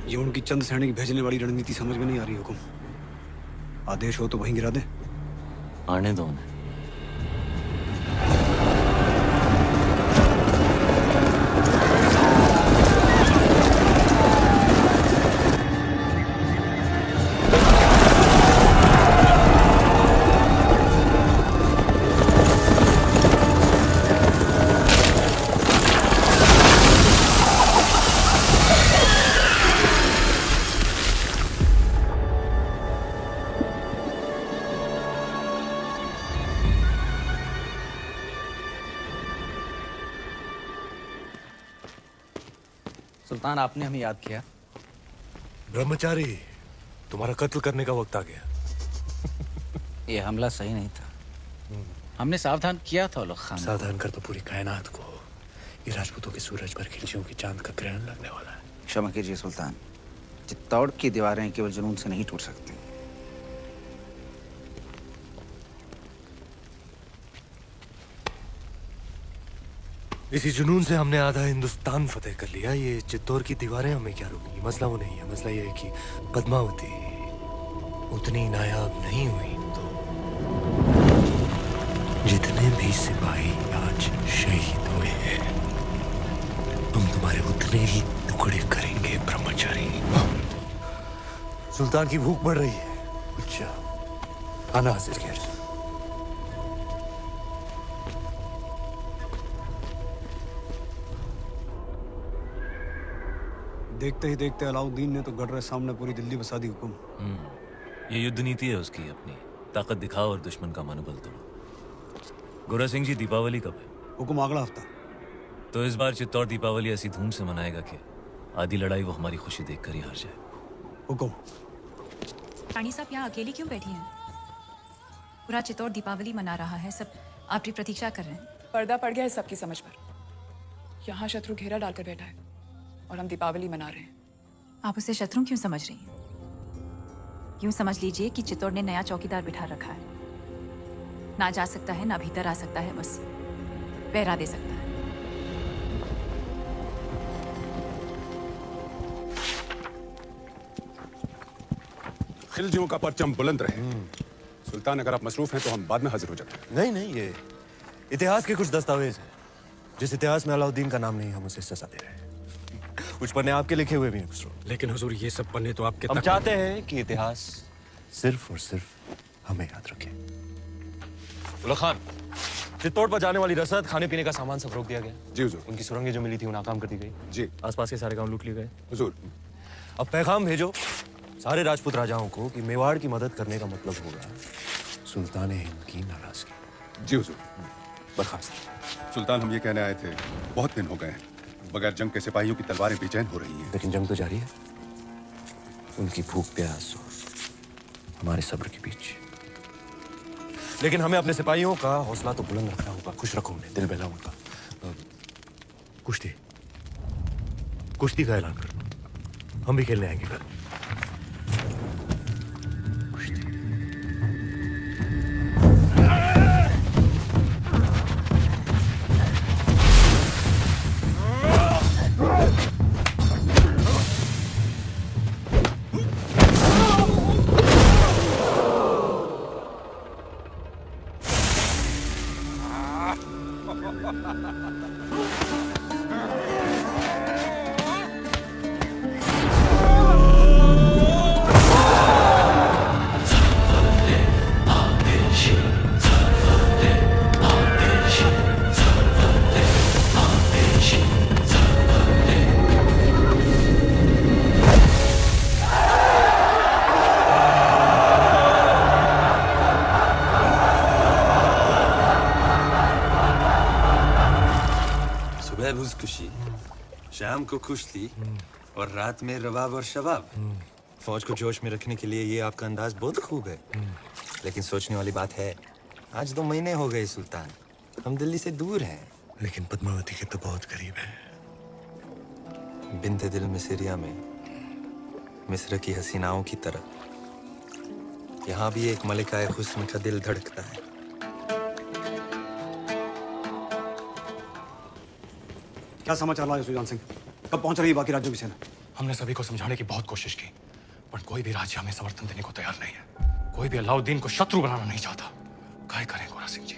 S22: ये उनकी चंद सैनिक भेजने वाली रणनीति समझ में नहीं आ रही हुकुम। आदेश हो तो वहीं गिरा दे।
S4: आने दो उन्हें।
S15: सुल्तान, आपने हमें याद किया।
S18: ब्रह्मचारी, तुम्हारा कत्ल करने का वक्त आ गया।
S15: ये हमला सही नहीं था। हमने सावधान किया था उल्ला खान।
S18: सावधान कर तो पूरी कायनात को। ये राजपूतों के सूरज पर खिलजियों की चांद का ग्रहण लगने वाला है।
S15: क्षमा कीजिए सुल्तान, चित्तौड़ की दीवारें केवल जुनून से नहीं टूट सकती।
S18: इसी जुनून से हमने आधा हिंदुस्तान फतेह कर लिया। ये चित्तौड़ की दीवारें हमें क्या रोकेंगी? मसला वो नहीं है। मसला ये है कि पद्मावती उतनी नायाब नहीं हुई तो जितने भी सिपाही आज शहीद हुए हैं, हम तुम्हारे उतने ही टुकड़े करेंगे ब्रह्मचारी। सुल्तान की भूख बढ़ रही है। अच्छा, खाना हाजिर किया।
S22: देखते ही देखते अलाउद्दीन ने तो गढ़ सामने पूरी दिल्ली बसा दी हुकुम।
S4: ये युद्ध नीति है उसकी। अपनी ताकत दिखाओ और दुश्मन का मनोबल तोड़ो। गोरा सिंह जी, दीपावली कब है?
S22: हुकुम अगला हफ्ता।
S4: तो इस बार चित्तौड़ दीपावली ऐसी धूम से मनाएगा कि आधी लड़ाई वो हमारी खुशी देखकर ही हार जाए।
S22: हुकुम।
S3: रानी साहब यहाँ अकेली क्यों बैठी हैं? पूरा चित्तौड़ दीपावली मना रहा है, सब आपकी प्रतीक्षा कर रहे हैं।
S10: पर्दा पड़ गया है सबकी समझ पर। यहाँ शत्रु घेरा डालकर बैठा है और हम दीपावली मना रहे हैं।
S3: आप उसे शत्रु क्यों समझ रही हैं? यूं समझ लीजिए कि चित्तौड़ ने नया चौकीदार बिठा रखा है। ना जा सकता है, ना भीतर आ सकता है, बस पहरा दे सकता है।
S2: खिलजियों का परचम बुलंद रहे। सुल्तान, अगर आप मसरूफ हैं तो हम बाद में हाजिर हो जाते हैं।
S18: नहीं नहीं, ये इतिहास के कुछ दस्तावेज हैं। जिस इतिहास में अलाउद्दीन का नाम नहीं, हम उसे सजा दे रहे हैं। कुछ पन्ने आपके लिखे हुए भी हैं खुसरो।
S22: लेकिन हुजूर, ये सब पन्ने तो आपके
S18: हम चाहते हैं कि इतिहास सिर्फ और सिर्फ हमें याद रखे। उल्ला खान, चित्तौड़ पर जाने वाली रसद, खाने पीने का सामान सब रोक दिया गया।
S2: जी हुजूर।
S18: उनकी सुरंगें जो मिली थी, वो नाकाम कर दी गई।
S2: जी।
S18: आसपास के सारे गांव लूट लिए गए।
S2: हुजूर।
S18: अब पैगाम भेजो सारे राजपूत राजाओं को कि मेवाड़ की मदद करने का मतलब होगा सुल्तान हिंद की नाराजगी।
S2: जी हुजूर।
S18: बर्खास्त।
S2: सुल्तान, हम ये कहने आए थे, बहुत दिन हो गए हैं बगैर जंग के सिपाहियों की तलवारें बेचैन हो रही हैं।
S18: लेकिन जंग तो जारी है। उनकी भूख प्यास और हमारे सब्र के बीच। लेकिन हमें अपने सिपाहियों का हौसला तो बुलंद रखना होगा। खुश रखो उन्हें, दिल बहलाओ उनका। कुश्ती कुश्ती का ऐलान करो। हम भी खेलने आएंगे कल। शाम को कुश्ती और रात में रबाब और शबाब। फौज को जोश में रखने के लिए ये आपका अंदाज बहुत खूब है। लेकिन सोचने वाली बात है, आज 2 महीने हो गए सुल्तान, हम दिल्ली से दूर हैं।
S19: लेकिन पद्मावती के तो बहुत करीब है।
S18: बिन्ते दिल मिसरिया में मिस्र की हसीनाओं की तरह यहाँ भी एक मलिकाए हुस्न का दिल धड़कता है।
S22: क्या समाचार लाए सुजान सिंह? कब पहुंच रही है बाकी राज्यों की सेना?
S19: हमने सभी को समझाने की बहुत कोशिश की, पर कोई भी राज्य हमें समर्थन देने को तैयार नहीं है। कोई भी अलाउद्दीन को शत्रु बनाना नहीं चाहता। क्या करें गोरा सिंह जी?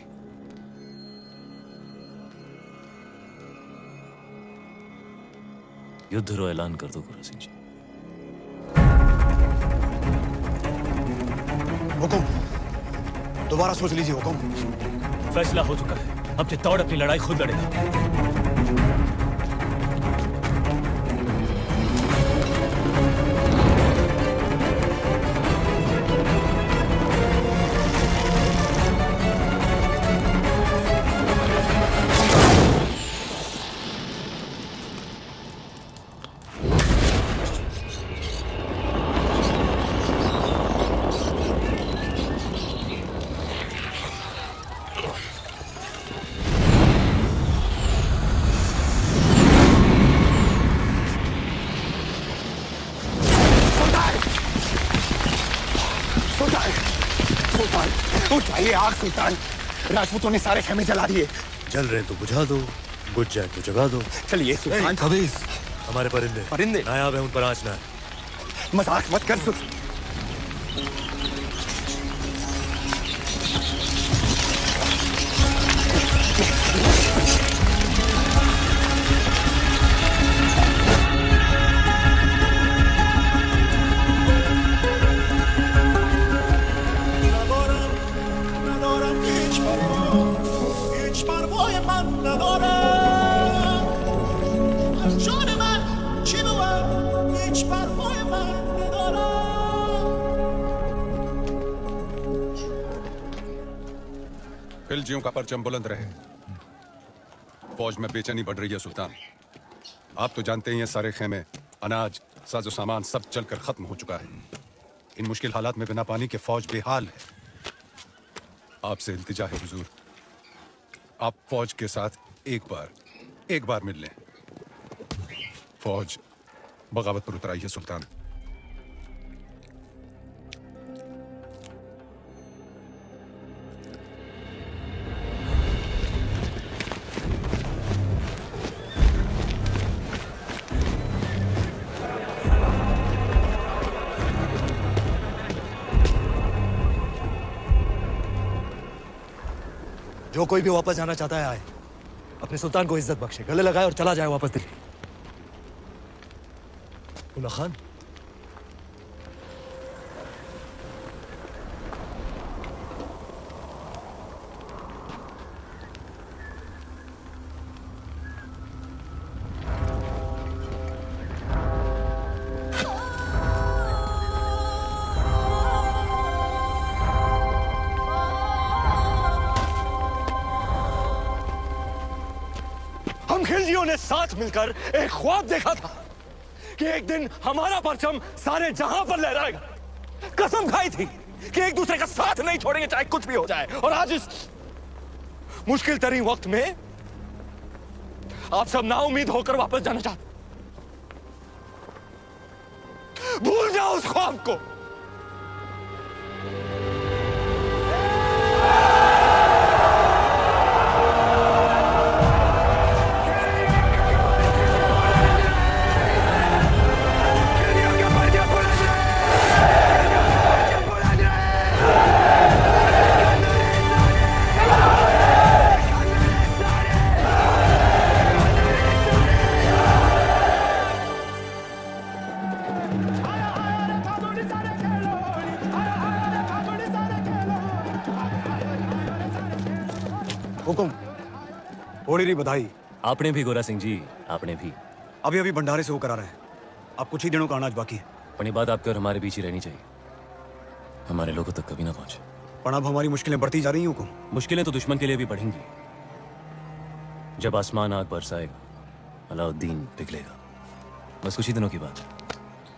S4: युद्ध रो ऐलान कर दो गोरा सिंह जी।
S22: हुकुम, दोबारा सोच लीजिए हुकुम।
S4: फैसला हो चुका है, अब चित्तौड़ अपनी लड़ाई खुद लड़ेगा।
S19: उठाइए आग सुल्तान, राजपूतों ने सारे खेमे जला दिए।
S18: जल रहे तो बुझा दो, बुझ जाए तो जगा दो।
S19: चलिए सुल्तान।
S18: खबीस, हमारे परिंदे
S19: परिंदे
S18: नायाब है, उन पर आँच ना है।
S19: मजाक मत कर
S2: खिलजियों का परचम बुलंद रहे। फौज में बेचैनी बढ़ रही है सुल्तान। आप तो जानते ही हैं सारे खेमे, अनाज, साजो सामान सब चलकर खत्म हो चुका है। इन मुश्किल हालात में बिना पानी के फौज बेहाल है। आपसे इल्तिजा है हुजूर, आप फौज के साथ एक बार मिल लें। फौज बगावत पर उतर आई है सुल्तान।
S18: जो कोई भी वापस जाना चाहता है आए, अपने सुल्तान को इज्जत बख्शे, गले लगाए और चला जाए वापस दिल्ली। उल्ला खान,
S19: हम खिलजियों ने साथ मिलकर एक ख्वाब देखा था कि एक दिन हमारा परचम सारे जहां पर लहराएगा। कसम खाई थी कि एक दूसरे का साथ नहीं छोड़ेंगे चाहे कुछ भी हो जाए। और आज इस मुश्किल तरीन वक्त में आप सब नाउम्मीद होकर वापस जाना चाहते। भूल जाओ उस ख्वाब को। हुकुम, होड़ी बधाई।
S4: आपने भी गोरा सिंह जी, आपने भी।
S22: अभी अभी भंडारे से होकर आ रहे हैं। अब कुछ ही दिनों का अनाज बाकी है।
S4: पर ये बात आपके और हमारे बीच ही रहनी चाहिए, हमारे लोगों तक कभी ना पहुंचे।
S22: पर अब हमारी मुश्किलें बढ़ती जा रही हैं हुकुम।
S4: मुश्किलें तो दुश्मन के लिए भी बढ़ेंगी। जब आसमान आग बरसाएगा अलाउद्दीन पिघलेगा। बस कुछ ही दिनों की बात है।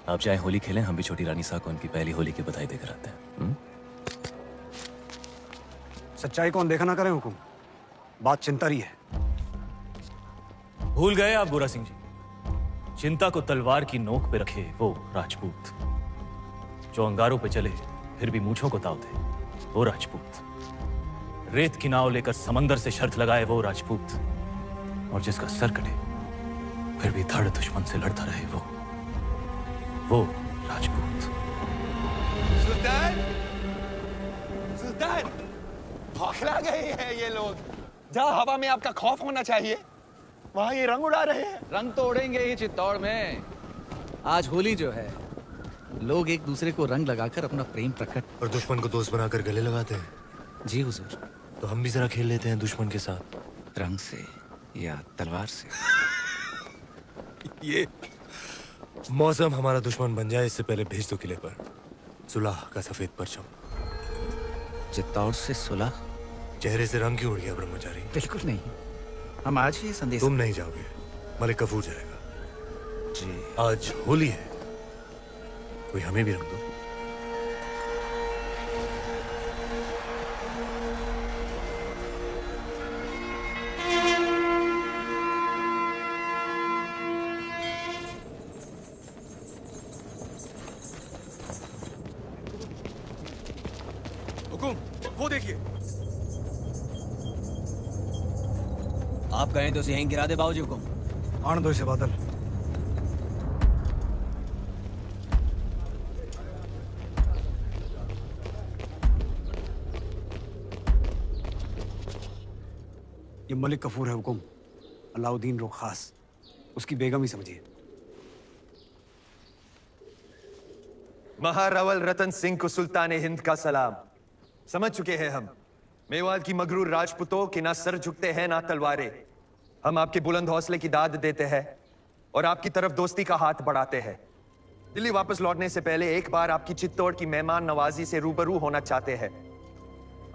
S4: आप चाहे होली खेलें, हम भी छोटी रानी साहब को उनकी पहली होली की बधाई देकर आते हैं।
S22: सच्चाई को अनदेखा ना करें हुकुम, बात चिंता रही है।
S4: भूल गए आप बुरा सिंह जी, चिंता को तलवार की नोक पे रखे वो राजपूत जो अंगारों पे चले फिर भी मूंछों को ताव दे, वो राजपूत रेत की नाव लेकर समंदर से शर्त लगाए, वो राजपूत और जिसका सर कटे फिर भी धड़ दुश्मन से लड़ता रहे, वो राजपूत।
S17: सुल्तान, सुल्तान, बौखला गए हैं ये लोग। जहाँ हवा में आपका खौफ होना चाहिए वहाँ ये रंग उड़ा रहे हैं।
S15: रंग तो उड़ेंगे ही चित्तौड़ में। आज होली जो है, लोग एक दूसरे को रंग लगाकर अपना प्रेम प्रकट
S18: और दुश्मन को दोस्त बनाकर गले लगाते हैं।
S15: जी हुजूर।
S18: तो हम भी जरा खेल लेते हैं दुश्मन के साथ,
S15: रंग से या तलवार से।
S18: ये मौसम हमारा दुश्मन बन जाए इससे पहले भेज दो किले पर सुलह का सफेद परचम।
S15: चित्तौड़ से सुलह?
S18: चेहरे से रंग क्यों उड़ गया ब्रह्मचारी?
S15: बिल्कुल नहीं, हम आज ही संदेश।
S18: तुम नहीं जाओगे, मलिक कफूर जाएगा।
S15: जी
S18: आज होली है, कोई हमें भी रंग दो।
S22: हुकुम, वो देखिए।
S13: आप कहें तो यहीं गिरा दे बाबूजी हुकुम।
S22: आने दो इसे बादल। ये मलिक कफूर है हुकुम, अलाउद्दीन रोखास, उसकी बेगम ही समझिए।
S17: महारावल रतन सिंह को सुल्तान हिंद का सलाम। समझ चुके हैं हम, मेवात की मगरूर राजपूतों के ना सर झुकते हैं ना तलवारें। हम आपके बुलंद हौसले की दाद देते हैं और आपकी तरफ दोस्ती का हाथ बढ़ाते हैं। दिल्ली वापस लौटने से पहले एक बार आपकी चित्तौड़ की मेहमान नवाजी से रूबरू होना चाहते हैं।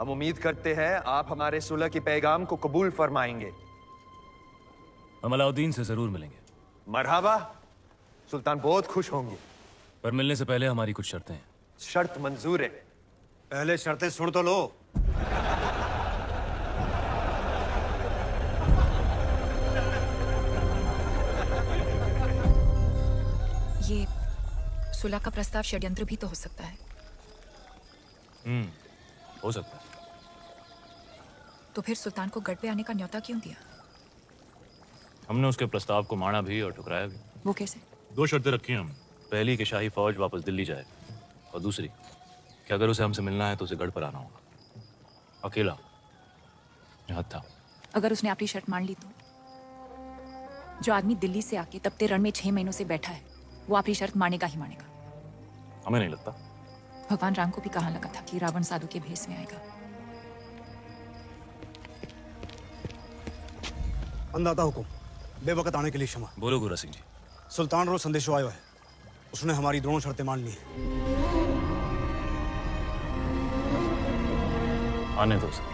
S17: हम उम्मीद करते हैं आप हमारे सुलह के पैगाम को कबूल फरमाएंगे।
S4: हम अलाउद्दीन से जरूर मिलेंगे।
S17: मरहबा, सुल्तान बहुत खुश होंगे।
S4: पर मिलने से पहले हमारी कुछ शर्तें हैं।
S17: शर्त मंजूर है।
S22: पहले शर्तें सुन तो लो।
S3: ये सुलह का प्रस्ताव षड्यंत्र भी तो हो सकता है।
S4: हो सकता है।
S3: तो फिर सुल्तान को गढ़ पे आने का न्योता क्यों दिया?
S4: हमने उसके प्रस्ताव को माना भी और ठुकराया भी।
S3: वो कैसे?
S4: 2 शर्तें रखी हैं हम। पहली कि शाही फौज वापस दिल्ली जाए, और दूसरी कि अगर उसे हमसे मिलना है तो उसे गढ़ पर आना होगा, अकेला, यहाँ था।
S3: अगर उसने अपनी शर्त मान ली तो? जो आदमी दिल्ली से आके तपते रण में 6 महीनों से बैठा है, वो अपनी शर्त मानेगा ही मानेगा।
S4: हमें नहीं लगता।
S3: भगवान राम को भी कहाँ लगा था कि रावण साधु के भेष में आएगा।
S22: अंदाता हुकुम, बेवकत आने के लिए क्षमा।
S4: बोलो गुरा सिंह जी।
S22: सुल्तान रो संदेशो आयो है, उसने हमारी दोनों शर्तें मान ली हैं।
S4: आने दो उसे।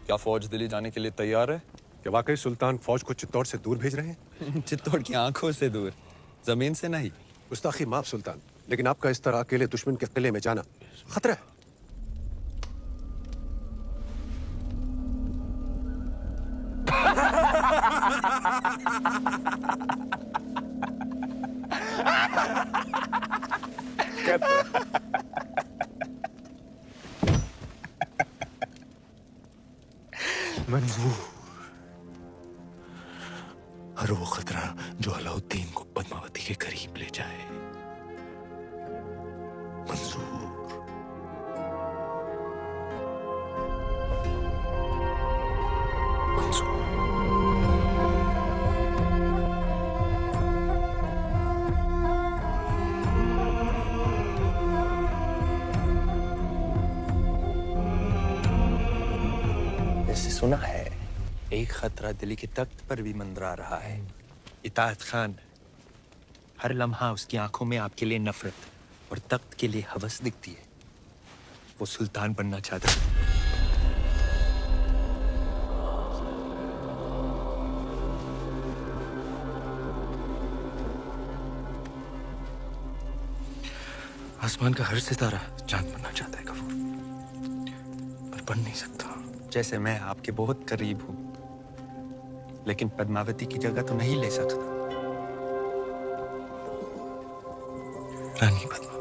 S9: क्या फौज दिल्ली जाने के लिए तैयार है?
S2: क्या वाकई सुल्तान फौज को चित्तौड़ से दूर भेज रहे हैं?
S9: चित्तौड़ की आंखों से दूर, जमीन से नहीं।
S2: गुस्ताखी माफ सुल्तान, लेकिन आपका इस तरह अकेले दुश्मन के किले में जाना खतरा है।
S18: मंजूर, हर वो खतरा जो अलाउद्दीन को पद्मावती के करीब ले जाए मंजूर।
S17: ऐसे सुना है एक खतरा दिल्ली के तख्त पर भी मंडरा रहा है। इताअत खान, हर लम्हा उसकी आंखों में आपके लिए नफरत और तख्त के लिए हवस दिखती है। वो सुल्तान बनना चाहता है।
S18: आसमान का हर सितारा चांद बनना चाहता है गफूर, पर बन नहीं सकता।
S17: जैसे मैं आपके बहुत करीब हूं, लेकिन पद्मावती की जगह तो नहीं ले सकता।
S18: रानी पद्मावती,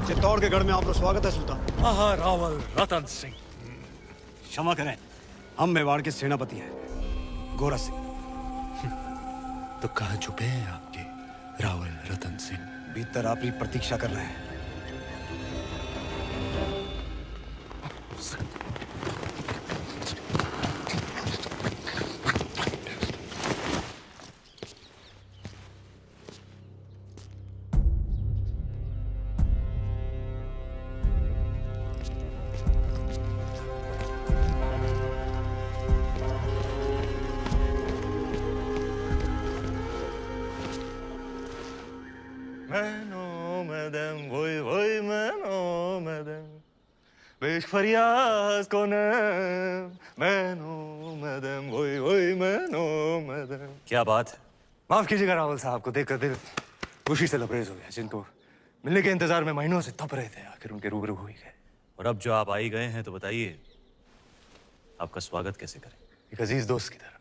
S22: चित्तौड़ के गढ़ में आपका स्वागत है सुल्तान।
S19: आहा, रावल रतन सिंह।
S22: क्षमा करें, हम मेवाड़ के सेनापति हैं, गोरा सिंह।
S18: तो कहाँ छुपे हैं आपके रावल रतन सिंह?
S22: भीतर आपकी प्रतीक्षा कर रहे हैं।
S19: बेश फरियाद को मैनो मदम वोई वोई मैनो मदम।
S4: क्या बात है?
S19: माफ कीजिएगा रावल साहब को देखकर दिल खुशी से लबरेज हो गया। जिनको मिलने के इंतजार में महीनों से तप रहे थे, आखिर उनके रूबरू हो ही गए।
S4: और अब जो आप आ ही गए हैं तो बताइए आपका स्वागत कैसे करें?
S19: एक अजीज दोस्त की तरह।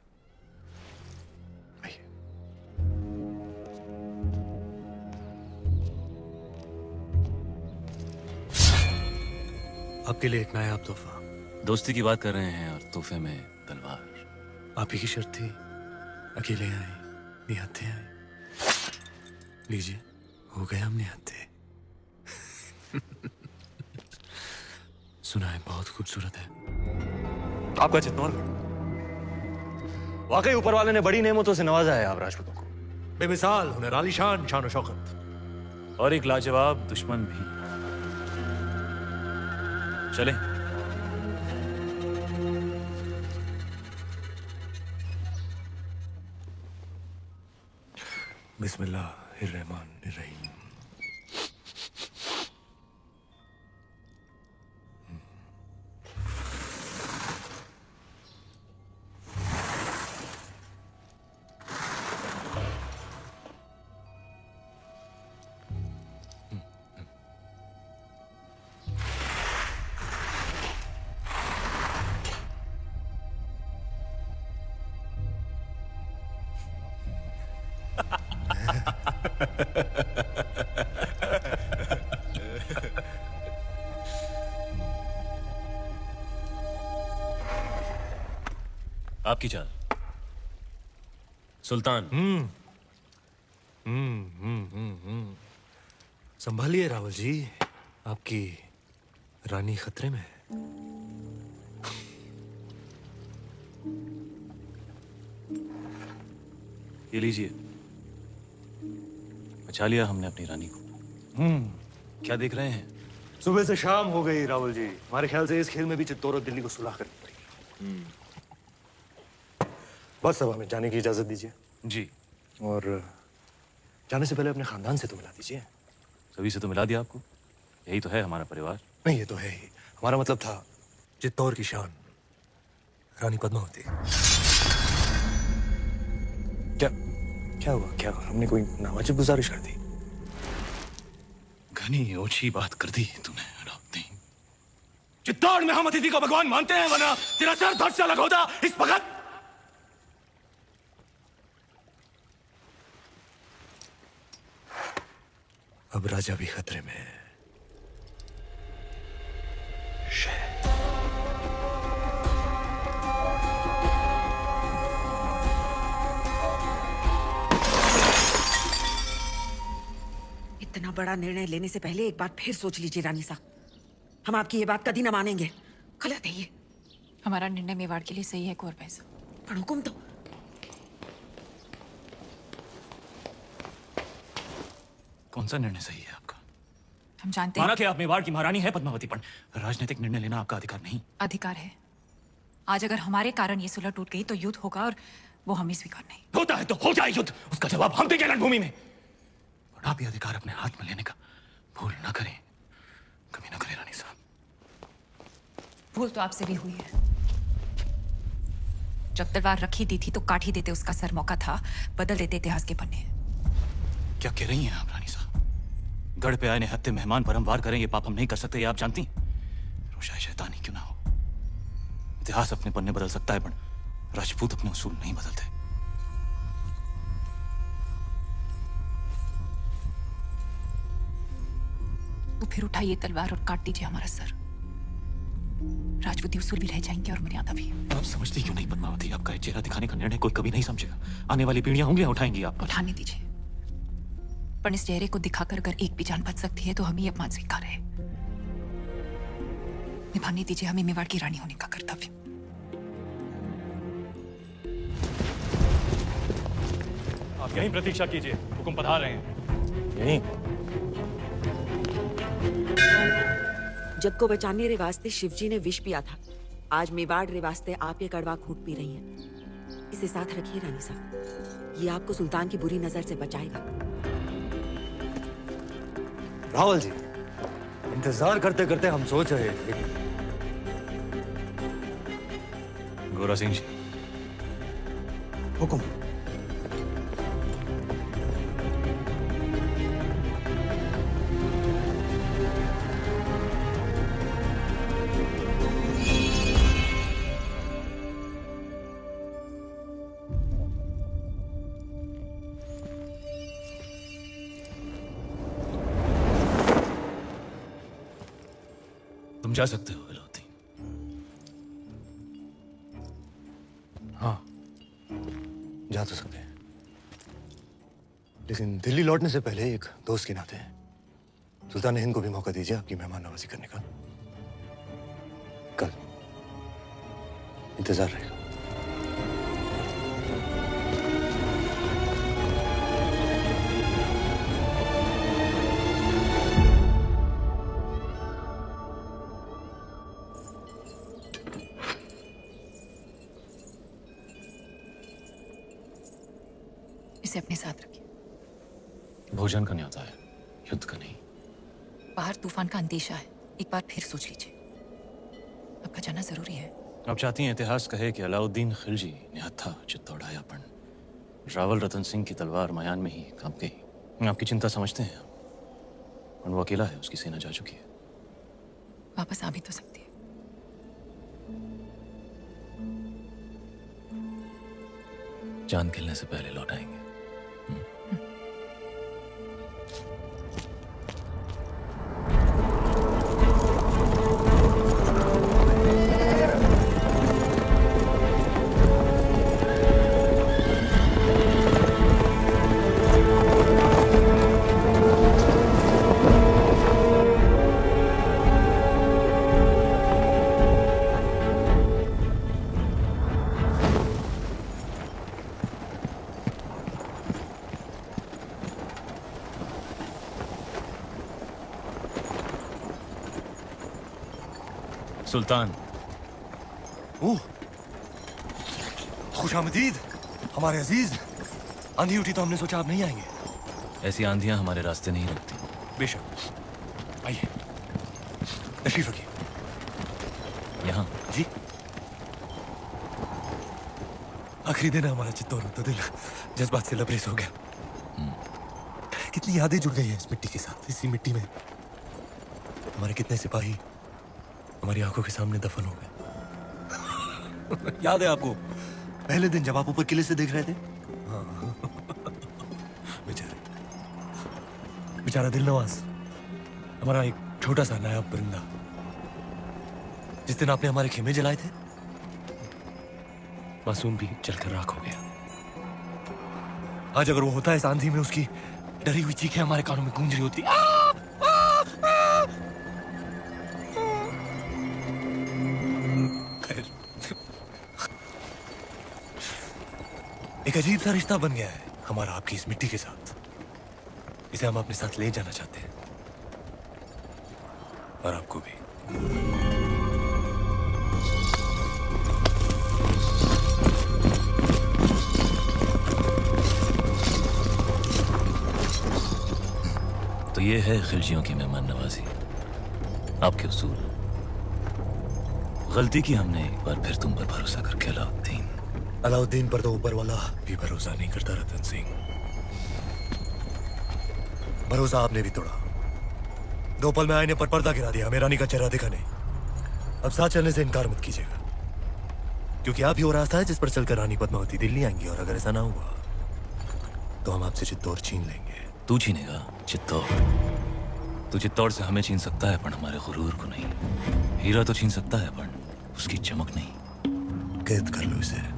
S18: आपके लिए एक नायाब तोहफा।
S4: दोस्ती की बात कर रहे हैं और तोहफे में तलवार।
S18: आप ही की शर्त थी, अकेले आए, निहत्थे आए। लीजिए, हो गए हम निहत्थे। सुना है बहुत खूबसूरत है।
S19: आपका चित्तौड़गढ़ वाकई ऊपर वाले ने बड़ी नेमतों से नवाजा है आप राजपूतों को।
S18: बेमिसाल हुनर, आलीशान शान और शौकत,
S4: और एक लाजवाब दुश्मन भी। चलें।
S18: बिस्मिल्लाहिर्रहमानिर्रहीम।
S4: आपकी चाल सुल्तान।
S18: संभालिए रावल जी, आपकी रानी खतरे में है।
S4: ये लीजिए, बचा लिया हमने अपनी रानी को। क्या देख रहे हैं?
S18: सुबह से शाम हो गई रावल जी, हमारे ख्याल से इस खेल में भी चित्तौड़ और दिल्ली को सुलह करनी पड़ेगी। बस अब हमें जाने की इजाजत दीजिए।
S4: जी।
S18: और जाने से पहले अपने खानदान से तो मिला दीजिए।
S4: सभी से तो मिला दिया आपको, यही तो है हमारा परिवार।
S18: नहीं, ये तो है ही। हमारा मतलब था चित्तौड़ की शान रानी पद्मावती। क्या हुआ? क्या हुआ? हमने कोई नावाजिब गुजारिश कर दी?
S4: घनी ओछी बात कर दी तूने अलाउद्दीन।
S19: चित्तौड़ में हम अतिथि को भगवान मानते हैं, वरना तेरा सर धड़ से अलग होता इस वक्त।
S18: अब राजा भी खतरे में है।
S14: इतना बड़ा निर्णय लेने से पहले एक बार फिर सोच लीजिए रानी साहब। हम आपकी ये बात कभी ना मानेंगे। गलत है ये।
S3: हमारा निर्णय मेवाड़ के लिए सही है कुंवर पैसा,
S14: पर हुक्म तो।
S4: कौन सा निर्णय सही है आपका?
S3: हम जानते
S4: माना
S3: हैं
S4: कि आप मेवाड़ की महारानी है पद्मावती, पर राजनीतिक निर्णय लेना आपका अधिकार नहीं।
S3: अधिकार है। आज अगर हमारे कारण ये सुलह टूट गई तो युद्ध होगा और वो हमें स्वीकार नहीं।
S19: होता है तो हो जाए युद्ध, उसका जवाब हम देंगे रणभूमि में।
S4: और आप ये अधिकार अपने हाथ में लेने का भूल ना करें, कभी ना करें रानी साहब।
S3: भूल तो आपसे भी हुई है। जब तलवार रखी दी थी तो काट ही देते उसका सर। मौका था बदल देते इतिहास के पन्ने।
S4: क्या कह रही हैं आप रानी साहब? गढ़ पे आए ने हत्ते मेहमान पर हम वार करें, ये पाप हम नहीं कर सकते, ये आप जानती हैं। रोशाई शैतानी क्यों ना हो, इतिहास अपने पन्ने बदल सकता है, पर राजपूत अपने उसूल नहीं बदलते।
S3: तो फिर उठाइए तलवार और काट दीजिए हमारा सर। राजपूती उसूल भी रह जाएंगे और मर्यादा भी।
S4: आप समझती क्यों नहीं पद्मावती? आपका चेहरा दिखाने का निर्णय कोई कभी नहीं समझेगा। आने वाली पीढ़ियां उंगलियां उठाएंगी आप पर।
S3: उठाने दीजिए, पर इस चेहरे को दिखाकर अगर एक भी जान बच सकती है तो हमें अपमान स्वीकार है। निभाने दीजिए हमें मेवाड़ की रानी होने का कर्तव्य।
S12: आप यहीं प्रतीक्षा कीजिए, हुकुम पधार रहे हैं।
S18: यहीं?
S14: जग को बचाने रे वास्ते शिवजी ने विष पिया था। आज मेवाड़ रे वास्ते आप ये कड़वा खूंट पी रही हैं। इसे साथ रखिए रानी साहब, ये आपको सुल्तान की बुरी नजर से बचाएगा।
S18: रावल जी, इंतजार करते करते हम सोच रहे थे लेकिन
S4: गोरा सिंह जी,
S18: हुकुम।
S4: तुम जा सकते हो अलाउद्दीन।
S18: हाँ, जा तो सकते हैं, लेकिन दिल्ली लौटने से पहले एक दोस्त के नाते सुल्तान हिंद को भी मौका दीजिए आपकी मेहमान नवाजी करने का। कल इंतजार रहेगा।
S3: इसे अपने साथ रखिए।
S4: भोजन का न्योता है, युद्ध का नहीं।
S3: बाहर तूफान का अंदेशा है, एक बार फिर सोच लीजिए। आपका जाना जरूरी है।
S4: आप चाहती हैं इतिहास कहे कि अलाउद्दीन खिलजी ने हत्था चित्तौड़ आयापन रावल रतन सिंह की तलवार मयान में ही कांप गई। आपकी चिंता समझते हैं, और वो अकेला है, उसकी सेना जा चुकी है।
S3: वापस आ भी तो सकती है।
S4: चांद खिलने से पहले लौट आएंगे। सुल्तान।
S19: ओह, खुशामदीद हमारे अजीज। आंधी उठी तो हमने सोचा आप नहीं आएंगे।
S4: ऐसी आंधियां हमारे रास्ते नहीं रुकती।
S19: बेशक, आइए तशरीफ रखिए।
S4: यहाँ
S19: जी, आखिरी दिन है हमारा चित्तौड़, तो दिल जज्बात से लबरेज हो गया। कितनी यादें जुड़ गई हैं इस मिट्टी के साथ। इसी मिट्टी में हमारे कितने सिपाही हमारी आंखों के सामने दफन हो गए। याद है आपको पहले दिन जब आप ऊपर किले से देख रहे थे? हाँ। बेचारा दिलनवाज, हमारा एक छोटा सा नायाब परिंदा, जिस दिन आपने हमारे खेमे जलाए थे, मासूम भी जलकर राख हो गया। आज अगर वो होता है इस आंधी में, उसकी डरी हुई चीखें हमारे कानों में गूंज रही होती। एक अजीब सा रिश्ता बन गया है हमारा आपकी इस मिट्टी के साथ। इसे हम अपने साथ ले जाना चाहते हैं, और आपको भी।
S4: तो ये है खिलजियों की मेहमान नवाजी, आपके उसूल। गलती की हमने एक बार फिर तुम पर भरोसा करके
S19: अलाउद्दीन पर तो ऊपर वाला भी भरोसा नहीं करता रतन सिंह। भरोसा आपने भी तोड़ा। 2 पल में आईने पर पर्दा गिरा दिया, हमें रानी का चेहरा दिखा नहीं। अब साथ चलने से इनकार मत कीजिएगा, क्योंकि आप ही वो रास्ता है जिस पर चलकर रानी पद्मावती दिल्ली आएंगी, और अगर ऐसा ना हुआ तो हम आपसे चित्तौड़ छीन लेंगे।
S4: तू छीनेगा चित्तौड़? तू चित्तौड़ से हमें छीन सकता है, पर हमारे गुरूर को नहीं। हीरा तो छीन सकता है, पर उसकी चमक नहीं।
S19: कैद कर लो इसे।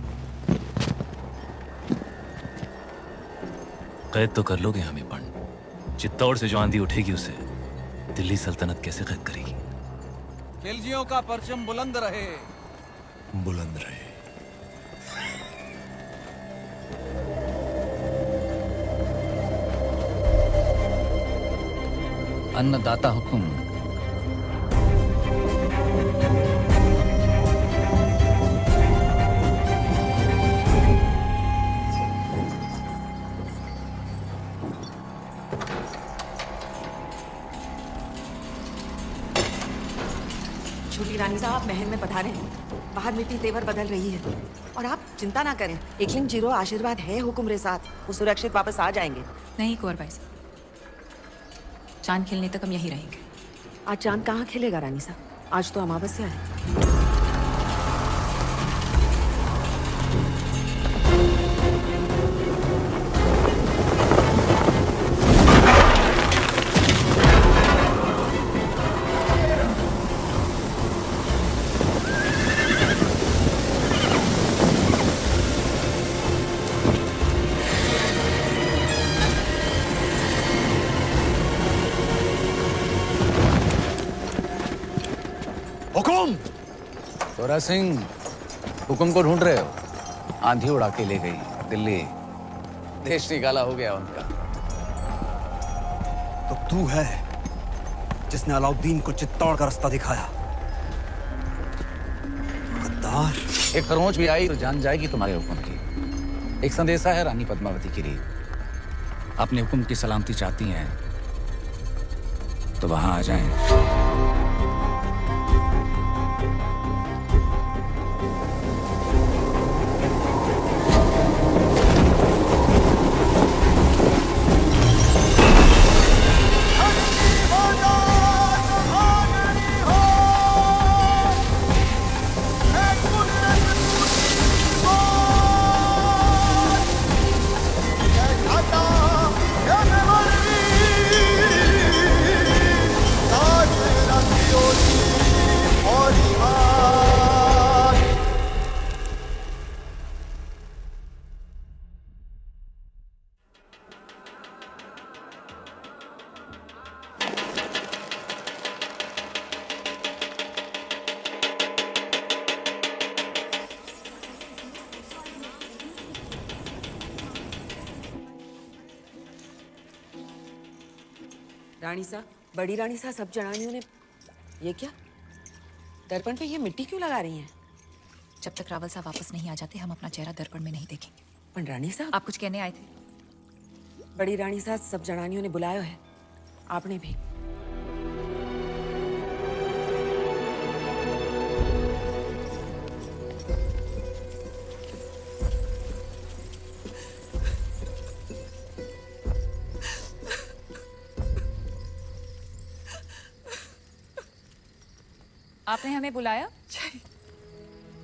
S4: कैद तो कर लोगे हमें, पण चित्तौड़ से जो आंधी उठेगी उसे दिल्ली सल्तनत कैसे कैद करेगी?
S23: खिलजियों का परचम बुलंद रहे।
S19: बुलंद रहे।
S15: अन्नदाता हुकुम।
S14: छोटी रानी साहब, आप महल में पधारे हैं। बाहर मिट्टी तेवर बदल रही है, और आप चिंता ना करें। एकलिंग जीरो आशीर्वाद है हुकुम रे साथ, वो सुरक्षित वापस आ जाएंगे।
S3: नहीं कुंवर भाई साहब, चांद खिलने तक हम यहीं रहेंगे।
S14: आज चांद कहाँ खिलेगा रानी साहब? आज तो अमावस्या है।
S15: हुकुम! तोरा सिंह, हुकुम को ढूंढ रहे हो? आंधी उड़ा के ले गई दिल्ली, देश निकाला हो गया उनका।
S22: तो तू है जिसने अलाउद्दीन को चित्तौड़ का रास्ता दिखाया। गद्दार!
S15: एक खरोंच भी आई तो जान जाएगी तुम्हारे हुक्म की। एक संदेशा है रानी पद्मावती के लिए। अपने हुक्म की सलामती चाहती हैं तो वहां आ जाएं।
S14: रानी साहब, बड़ी रानी साहब, सब जनानियों ने ये क्या? दर्पण पे ये मिट्टी क्यों लगा रही हैं?
S3: जब तक रावल साहब वापस नहीं आ जाते हम अपना चेहरा दर्पण में नहीं देखेंगे।
S14: पण रानी साहब,
S3: आप कुछ कहने आए थे?
S14: बड़ी रानी साहब, सब जनानियों ने बुलाया है, आपने भी।
S3: आपने हमें बुलाया?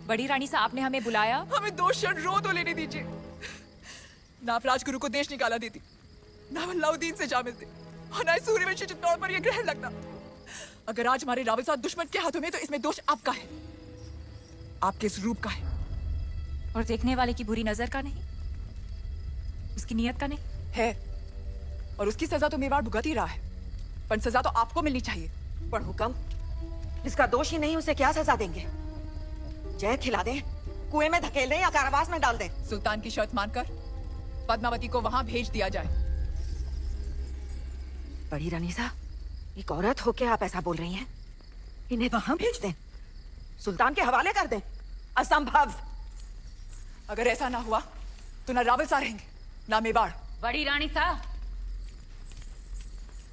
S3: बड़ी रानी साहब, आपने हमें बुलाया?
S10: हमें 2 क्षण रो तो लेने दीजिए। ना आप राजगुरु को देश निकाला देती, ना अलाउद्दीन से जा मिलते, और ना सूर्यवंशी चित्तौड़ पर यह ग्रहण लगता। अगर आज हमारे रावल साहब दुश्मन के हाथों में, तो इसमें दोष आपका है, आपके इस रूप का है।
S3: और देखने वाले की बुरी नजर का नहीं, उसकी नीयत का नहीं
S10: है। और उसकी सजा तो मेवाड़ भुगत ही रहा है, पर सजा तो आपको मिलनी चाहिए।
S14: पर हुक्म, जिसका दोष ही नहीं उसे क्या सजा देंगे? जय खिला दें, कुएं में धकेल दें या कारावास में डाल दें?
S10: सुल्तान की शर्त मानकर पद्मावती को वहां भेज दिया जाए।
S14: बड़ी रानी साहब, एक औरत होके आप ऐसा बोल रही हैं? इन्हें वहां भेज दें, सुल्तान के हवाले कर दें? असंभव।
S10: अगर ऐसा ना हुआ तो ना रावल साहब रहेंगे, ना मेवाड़।
S8: बड़ी रानी साहब,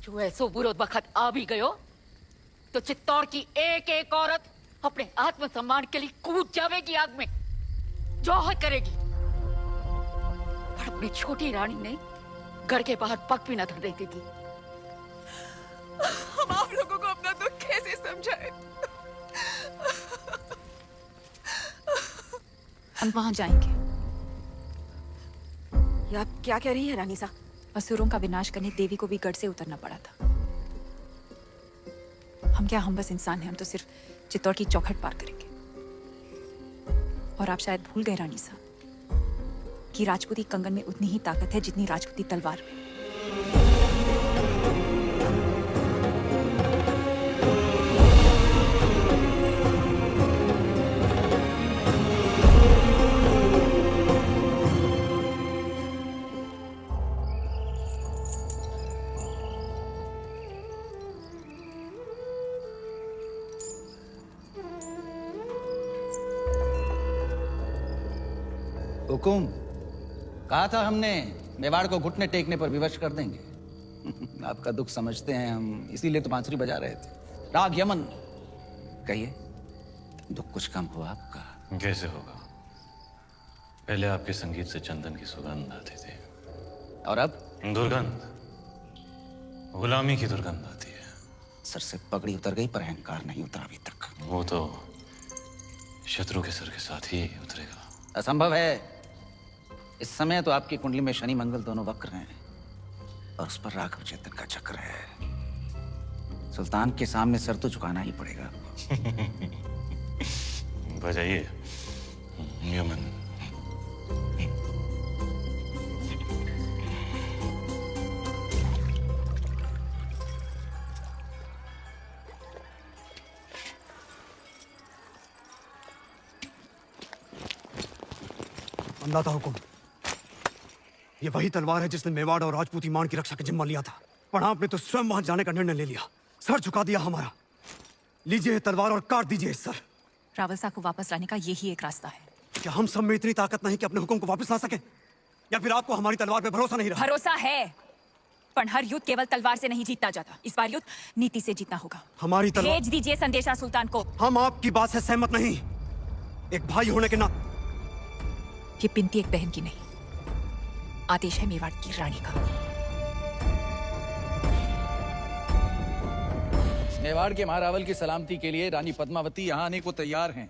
S8: जो ऐसो बुरो वक्त आ भी गयो, तो चित्तौड़ की एक एक औरत अपने आत्मसम्मान के लिए कूद जाएगी आग में, जौहर करेगी। पर अपनी छोटी रानी ने घर के बाहर पग भी न धरने देगी।
S10: हम आप लोगों को अपना दुख कैसे समझाएं?
S3: हम वहां जाएंगे।
S14: ये आप क्या कह रही है रानी साहब?
S3: असुरों का विनाश करने देवी को भी गढ़ से उतरना पड़ा था। हम क्या, हम बस इंसान हैं, हम तो सिर्फ चित्तौड़ की चौखट पार करेंगे। और आप शायद भूल गए रानी साहब कि राजपूती कंगन में उतनी ही ताकत है जितनी राजपूती तलवार में।
S15: हुकुम, कहा था हमने मेवाड़ को घुटने टेकने पर विवश कर देंगे। आपका दुख समझते हैं हम, इसीलिए तो बांसुरी बजा रहे थे। राग यमन, कहिए, दुख कुछ कम हुआ आपका?
S18: कैसे होगा? पहले आपके संगीत से चंदन की सुगंध आती थी,
S15: और अब
S18: दुर्गंध, गुलामी की दुर्गंध आती है।
S15: सर से पगड़ी उतर गई पर अहंकार नहीं उतरा अभी तक।
S18: वो तो शत्रु के सर के साथ ही उतरेगा।
S15: असंभव है। इस समय तो आपकी कुंडली में शनि मंगल दोनों वक्र हैं, और उस पर राघव चेतन का चक्र है। सुल्तान के सामने सर तो झुकाना ही पड़ेगा आपको।
S18: बजाइए यमन।
S22: अंदाता हुकुम, ये वही तलवार है जिसने मेवाड़ और राजपूती मान की रक्षा का जिम्मा लिया था, पर आपने तो स्वयं वहां जाने का निर्णय ले लिया, सर झुका दिया हमारा। लीजिए तलवार और काट दीजिए इस सर।
S3: रावल साहब को वापस लाने का यही एक रास्ता है।
S22: क्या हम सब में इतनी ताकत नहीं कि अपने हुक्म को वापस ला सके? या फिर आपको हमारी तलवार पे भरोसा नहीं रहा?
S3: भरोसा है, पर हर युद्ध केवल तलवार से नहीं जीता जाता। इस बार युद्ध नीति से जीतना होगा।
S22: हमारी तलवार,
S3: भेज दीजिए संदेशा सुल्तान को।
S22: हम आपकी बात से सहमत नहीं। एक भाई होने के नाते
S3: ये बिनती एक बहन की नहीं, आदेश है मेवाड़ की रानी का।
S15: मेवाड़ के महारावल की सलामती के लिए रानी पद्मावती यहाँ आने को तैयार हैं।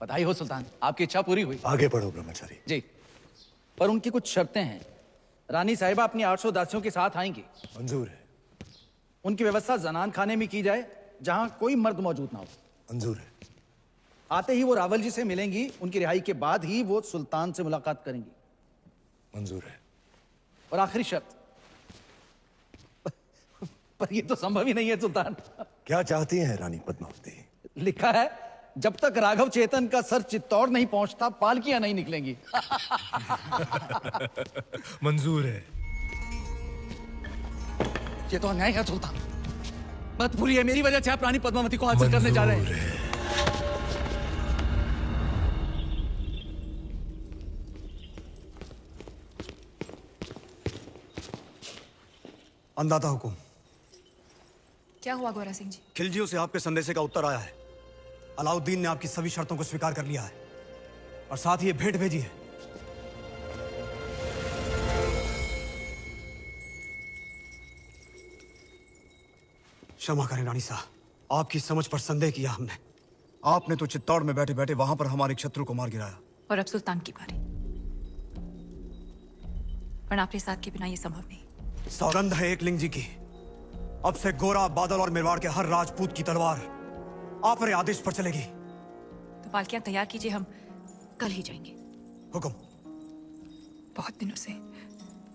S15: बधाई हो सुल्तान, आपकी इच्छा पूरी हुई।
S22: आगे बढ़ो ब्रह्मचारी
S15: जी, पर उनकी कुछ शर्तें हैं। रानी साहिबा अपनी 800 दासियों के साथ आएंगी।
S22: मंजूर है।
S15: उनकी व्यवस्था जनान खाने में की जाए, जहां कोई मर्द मौजूद ना हो।
S22: मंजूर है।
S15: आते ही वो रावल जी से मिलेंगी, उनकी रिहाई के बाद ही वो सुल्तान से मुलाकात करेंगी।
S22: मंजूर है।
S15: और आखिरी शर्त, पर ये तो संभव ही नहीं है सुल्तान।
S22: क्या चाहती हैं रानी पद्मावती?
S15: लिखा है, जब तक राघव चेतन का सर चित्तौड़ नहीं पहुंचता, पालकियां नहीं निकलेंगी।
S22: मंजूर है।
S15: ये तो अन्याय है सुल्तान। मत भूलिए, मेरी वजह से आप रानी पद्मावती को हासिल करने जा रहे हैं।
S22: अंदाता हुकुम,
S3: क्या हुआ गोरा सिंह जी?
S22: खिलजियों से आपके संदेशे का उत्तर आया है। अलाउद्दीन ने आपकी सभी शर्तों को स्वीकार कर लिया है और साथ ही ये भेंट भेजी है। क्षमा करें रानी साहब, आपकी समझ पर संदेह किया हमने। आपने तो चित्तौड़ में बैठे बैठे वहां पर हमारे शत्रु को मार गिराया।
S3: और अब सुल्तान की बारी। पर आपके साथ के बिना ये संभव नहीं।
S22: सौगंध है एकलिंग जी की, अब से गोरा, बादल और मेवाड़ के हर राजपूत की तलवार आप रे आदेश पर चलेगी।
S3: तो पालकियां तैयार कीजिए, हम कल ही जाएंगे।
S22: हुक्म।
S3: बहुत दिनों से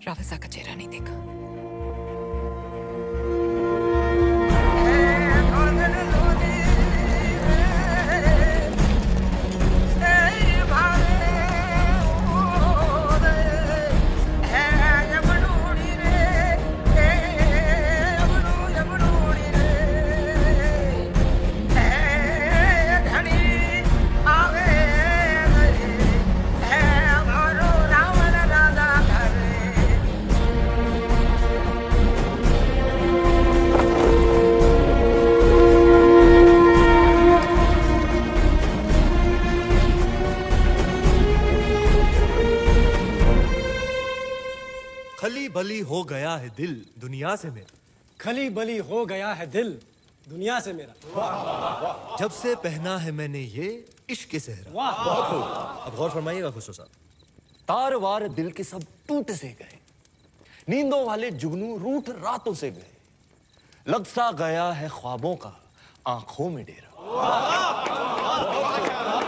S3: रावल साहब का चेहरा नहीं देखा।
S1: खली बली हो गया है दिल दुनिया से मेरा,
S22: खली बली हो गया है दिल दुनिया से मेरा।
S1: जब से पहना है मैंने ये इश्क के सेहरा।
S18: बहुत खूब। अब गौर फरमाइएगा खुसरो साहब, तार वार दिल के सब टूट से गए, नींदों वाले जुगनू रूठ रातों से गए, लग सा गया है ख्वाबों का आंखों में डेरा।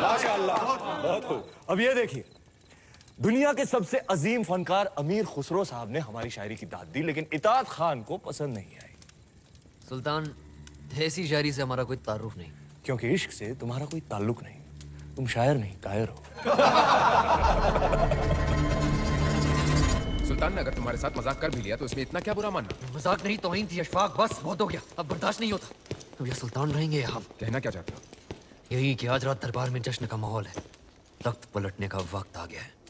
S18: माशाअल्लाह, बहुत खूब। अब ये देखिए, दुनिया के सबसे अजीम फनकार अमीर खुसरो साहब ने हमारी शायरी की दाद दी, लेकिन इताद खान को पसंद नहीं आई।
S13: सुल्तान, ऐसी शायरी से हमारा कोई ताल्लुक नहीं।
S18: क्योंकि इश्क से तुम्हारा कोई ताल्लुक नहीं, तुम शायर नहीं कायर हो।
S9: सुल्तान ने अगर तुम्हारे साथ मजाक कर भी लिया तो इसमें इतना क्या बुरा मानना?
S13: मजाक नहीं, तौहीन थी अशफाक, बस बहुत हो गया, अब बर्दाश्त नहीं होता। अब या सुल्तान रहेंगे या हम।
S9: कहना क्या चाहते हो?
S13: यही कि आज रात दरबार में जश्न का माहौल है, तख्त पलटने का वक्त आ गया है।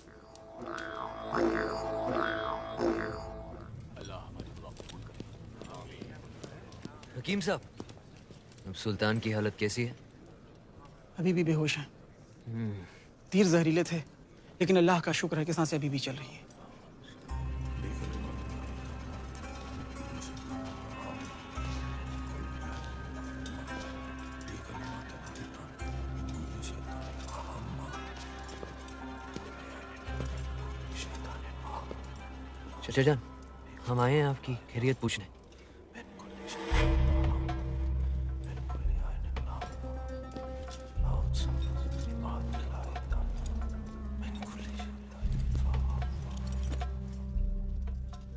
S13: हकीम साहब, अब सुल्तान की हालत कैसी है?
S23: अभी भी बेहोश हैं। तीर जहरीले थे, लेकिन अल्लाह का शुक्र है कि सांसें अभी भी चल रही हैं।
S13: चाचा जान, हम आए हैं आपकी खैरियत पूछने।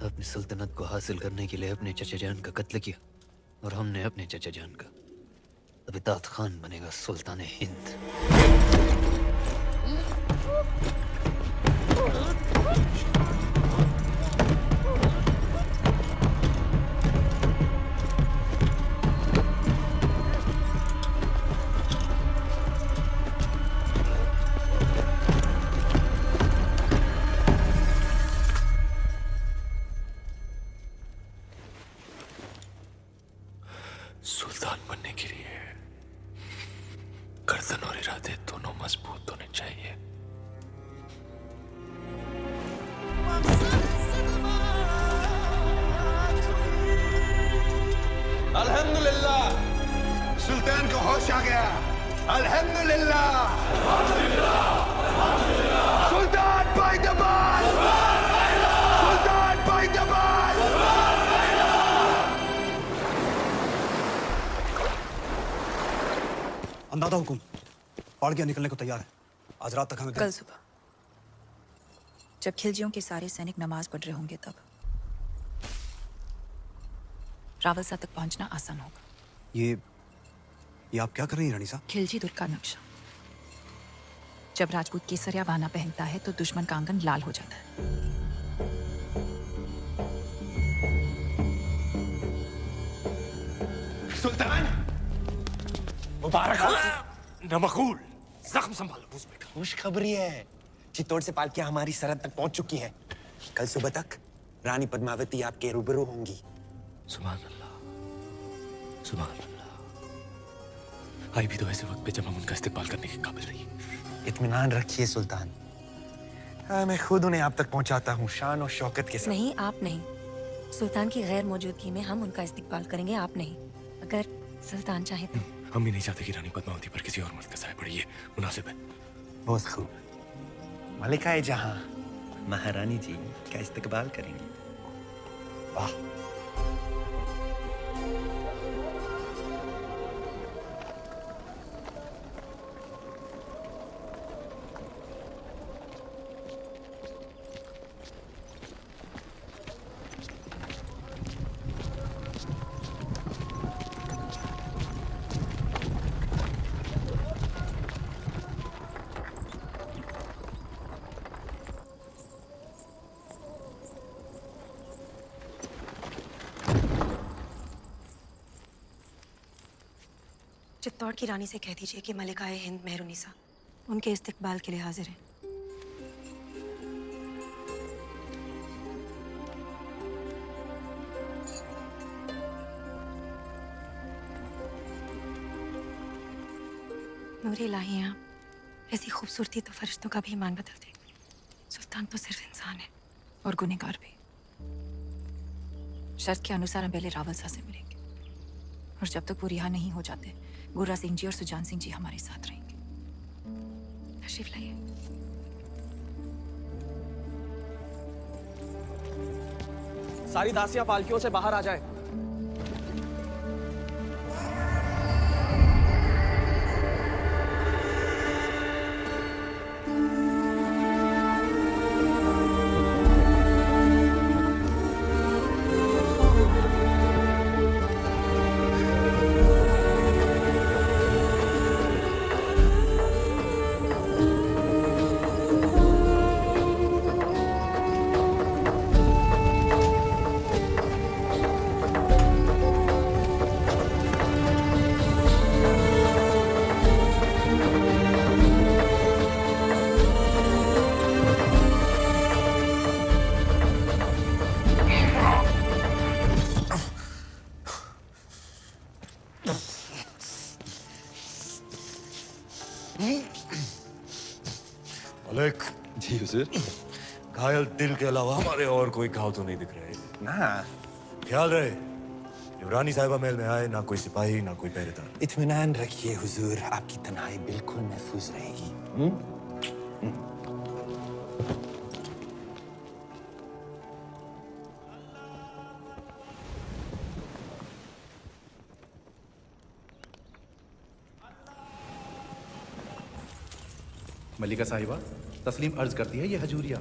S13: आपने सल्तनत को हासिल करने के लिए अपने चचा जान का कत्ल किया और हमने अपने चचा जान का। अब इताद खान बनेगा सुल्तान हिंद।
S18: सुल्तान बनने के लिए गर्दन और इरादे दोनों मजबूत होने चाहिए।
S5: अल्हम्दुलिल्लाह, सुल्तान को होश आ गया। अल्हम्दुलिल्लाह, सुल्तान बाइदबाल, सुल्तान बाइदबाल।
S22: अंदाजा हुकुम, पाड़कियां निकलने को तैयार है। आज रात तक हमें
S3: कल सुबह जब खिलजियों के सारे सैनिक नमाज पढ़ रहे होंगे तब रावल साहब तक पहुंचना आसान होगा।
S22: ये आप क्या कर रही हैं रानी साहब?
S3: खिलजी दुर्ग का नक्शा। जब राजपूत केसरिया वाना पहनता है तो दुश्मन का आंगन लाल हो जाता है।
S5: सुल्तान
S19: मुबारक हो नमकूल, जख्म संभालो बुज़दिल।
S6: खुशखबरी है, चित्तौड़ से पालकियां हमारी सरहद तक पहुंच चुकी हैं। कल सुबह तक रानी पद्मावती आपके रूबरू होंगी।
S18: सुभान अल्लाह, सुभान अल्लाह। आई भी तो ऐसे वक्त पे जब हम उनका इस्तेमाल करने के काबिल नहीं।
S6: इत्मीनान रखिए सुल्तान, मैं खुद उन्हें आप तक पहुंचाता हूँ शान और शौकत के साथ।
S20: नहीं, आप नहीं। सुल्तान की गैर मौजूदगी में हम उनका इस्तेमाल करेंगे, आप नहीं। अगर सुल्तान चाहे तो।
S18: हम भी नहीं चाहते कि रानी पद्मावती पर किसी और मर्द का साया पड़े, ये मुनासिब है।
S6: बहुत खूब। मलिकाए जहां महारानी जी का इस्तकबाल करेंगे। वाह।
S20: चित्तौड़ की रानी से कह दीजिए कि मलिकाए हिंद मेहरुनिसा उनके इस्तकबाल के लिए हाजिर हैं। नूर इलाही, आप ऐसी खूबसूरती तो फरिश्तों का भी ईमान बदल देगी। सुल्तान तो सिर्फ इंसान है
S3: और गुनहगार भी। शर्त के अनुसार हम पहले रावल साहब से मिलेंगे, और जब तक वो रिहा नहीं हो जाते गुर्रा सिंह जी और सुजान सिंह जी हमारे साथ रहेंगे।
S20: तशरीफ लाइए।
S6: सारी दासियां पालकियों से बाहर आ जाए।
S18: मलिक जी हुजूर, घायल दिल के अलावा हमारे और कोई घाव तो नहीं दिख रहे
S6: ना।
S18: ख्याल रहे, रानी साहिबा महल में आए ना कोई सिपाही ना कोई पहरेदार।
S6: इत्मीनान रखिए हुजूर, आपकी तन्हाई बिल्कुल महफूज रहेगी।
S7: मलिका साहिबा तस्लीम अर्ज करती है, ये हजूरिया।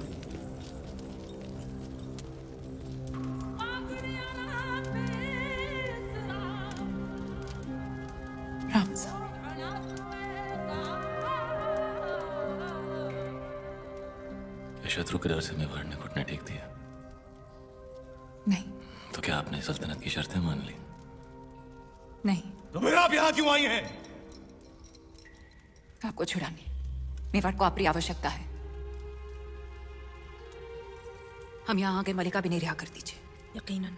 S4: शत्रु के डर से मेवाड़ ने घुटने टेक दिया?
S3: नहीं।
S4: तो क्या आपने सल्तनत की शर्तें मान ली?
S3: नहीं।
S18: तो फिर आप यहाँ क्यों आई हैं?
S3: आपको छुड़ाने मेवाड़ को आपकी आवश्यकता है। हम यहाँ आगे मलिका भी नहीं रिहा कर दीजिए।
S20: यकीनन।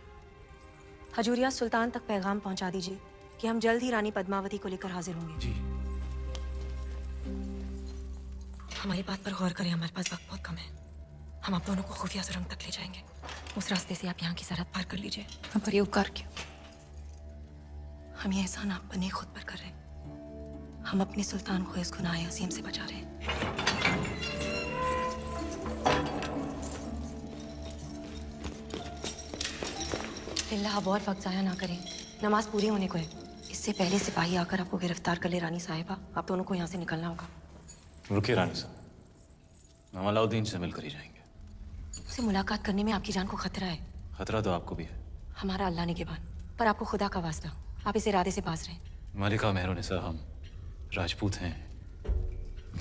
S20: हजूरिया, सुल्तान तक पैगाम पहुंचा दीजिए कि हम जल्द ही रानी पद्मावती को लेकर हाजिर होंगे।
S18: जी।
S20: हमारी बात पर गौर करें, हमारे पास वक्त बहुत कम है। हम आप दोनों को खुफिया सुरंग तक ले जाएंगे। उस रास्ते से आप यहाँ की सरहद पार कर लीजिए।
S3: हम पर ये उपकार क्यों?
S20: हम ये एहसान आप पर नहीं खुद पर कर रहे हैं। हम अपने सुल्तान को इस गुनाह अजीम से बचा रहे हैं। लिल्लाह, अब और वक्त जाया ना करें, नमाज पूरी होने को है। इससे पहले सिपाही आकर आपको गिरफ्तार कर ले। रानी साहिबा, आप दोनों को यहाँ से निकलना होगा।
S4: रुकिए रानी साहब, हम अलाउद्दीन से मिलकर ही जाएंगे।
S20: उससे मुलाकात करने में आपकी जान को खतरा है।
S4: खतरा तो आपको भी है।
S20: हमारा अल्लाह निगहबान, पर आपको खुदा का वास्ता, आप इस इरादे से बाज रहें।
S4: मलिका मेहरुनिसा, हम राजपूत हैं,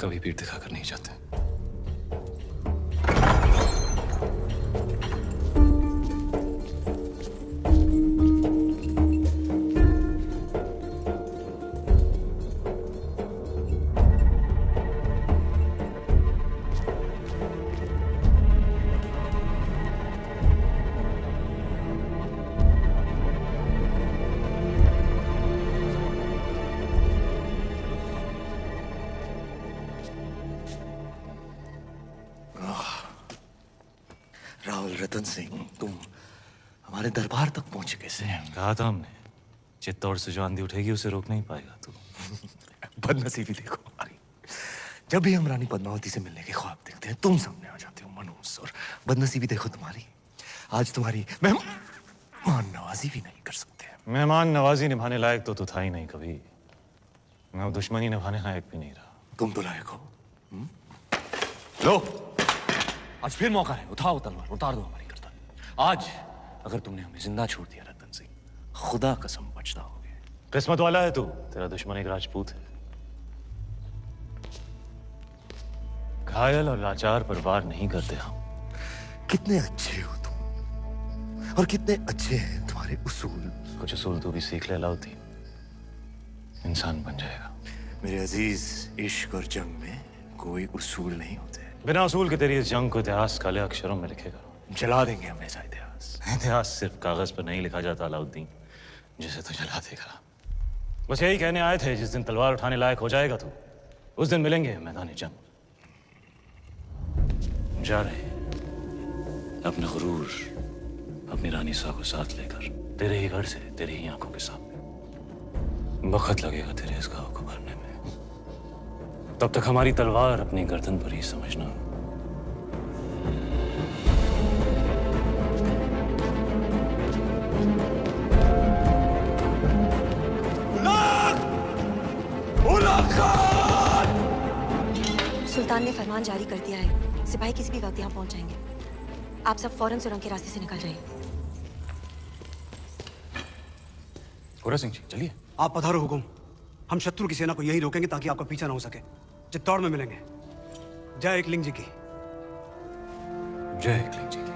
S4: कभी पीठ दिखाकर नहीं जाते।
S18: रतन सिंह, तुम हमारे दरबार तक पहुंचे कैसे?
S4: कहा था हमने, चित्तौड़ से जो आंधी उठेगी उसे रोक नहीं पाएगा तू।
S18: बदनसीबी देखो हमारी, जब भी हम रानी पद्मावती से मिलने के ख्वाब देखते हैं तुम सामने आ जाते हो मनहूस, और बदनसीबी देखो तुम्हारी, आज तुम्हारी मेहमान नवाजी भी नहीं कर सकते।
S4: मेहमान नवाजी निभाने लायक तो तू था ही नहीं कभी, मैं दुश्मनी निभाने लायक भी नहीं रहा।
S18: तुम तो लायक हो। लो, आज फिर मौका है, उठाओ तलवार, उतार दो हमारी गर्दन। आज अगर तुमने हमें जिंदा छोड़ दिया रतन सिंह, खुदा कसम पछताओगे।
S4: किस्मत वाला है तू, तेरा दुश्मन एक राजपूत है। घायल और लाचार पर वार नहीं करते हम।
S18: कितने अच्छे हो तुम, और कितने अच्छे हैं तुम्हारे उसूल।
S4: कुछ उसूल तू भी सीख ले अलाउद्दीन, इंसान बन जाएगा।
S18: मेरे अजीज, इश्क और जंग में कोई उसूल नहीं होते।
S4: बिना उसूल के तेरी इस जंग को इतिहास काले अक्षरों में लिखेगा।
S18: जला देंगे हम ऐसा इतिहास।
S4: इतिहास सिर्फ कागज पर नहीं लिखा जाता अलाउद्दीन, जिसे तो जला देगा। बस यही कहने आए थे, जिस दिन तलवार उठाने लायक हो जाएगा तू, उस दिन मिलेंगे मैदान जंग। जा रहे अपने गुरूर, अपनी रानी सा को साथ लेकर, तेरे ही घर से, तेरी ही आंखों के सामने। वक्त लगेगा तेरे इस घाव को भरने में, तब तक हमारी तलवार अपनी गर्दन पर ही समझना।
S20: सुल्तान ने फरमान जारी कर दिया है, सिपाही किसी भी वक्त यहाँ पहुंच जाएंगे। आप सब फौरन सुरंग के रास्ते से निकल जाइए।
S4: गोरा सिंह जी चलिए।
S22: आप पधारो हुकुम। हम शत्रु की सेना को यही रोकेंगे ताकि आपका पीछा ना हो सके। चित्तौड़ में मिलेंगे। जय एकलिंग जी की।
S4: जय एकलिंग जी की।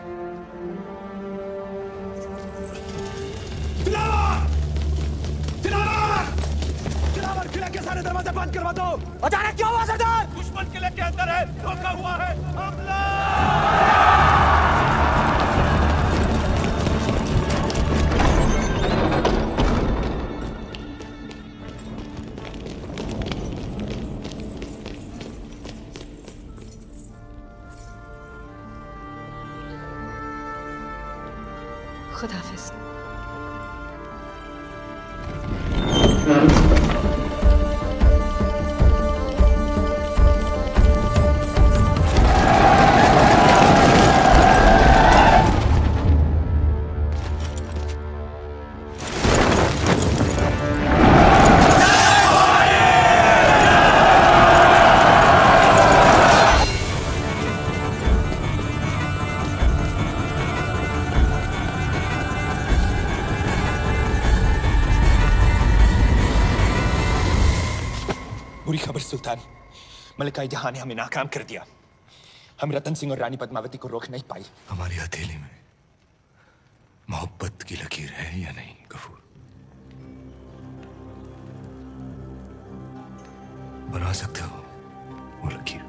S19: दिलावर किले के सारे दरवाजे बंद करवा दो। अचानक क्यों हुआ सरदार? दुश्मन किले के अंदर है, धोखा हुआ है, हमला!
S20: खुदाफिज।
S6: बुरी खबर सुल्तान, मलिका जहां ने हमें नाकाम कर दिया। हम रतन सिंह और रानी पद्मावती को रोक नहीं पाई।
S18: हमारी हथेली में मोहब्बत की लकीर है या नहीं गफूर? बना सकते हो वो लकीर?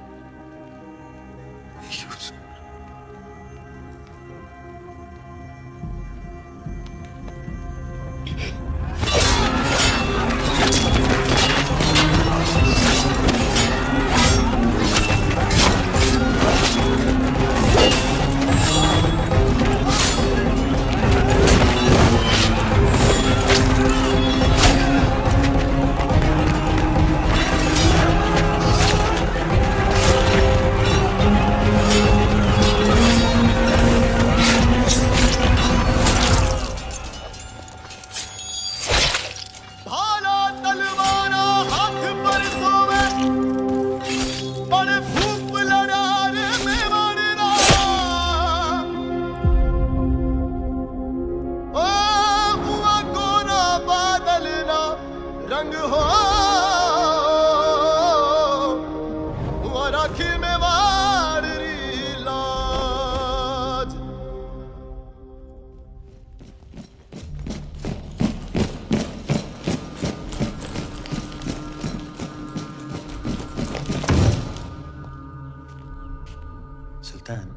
S6: सुल्तान,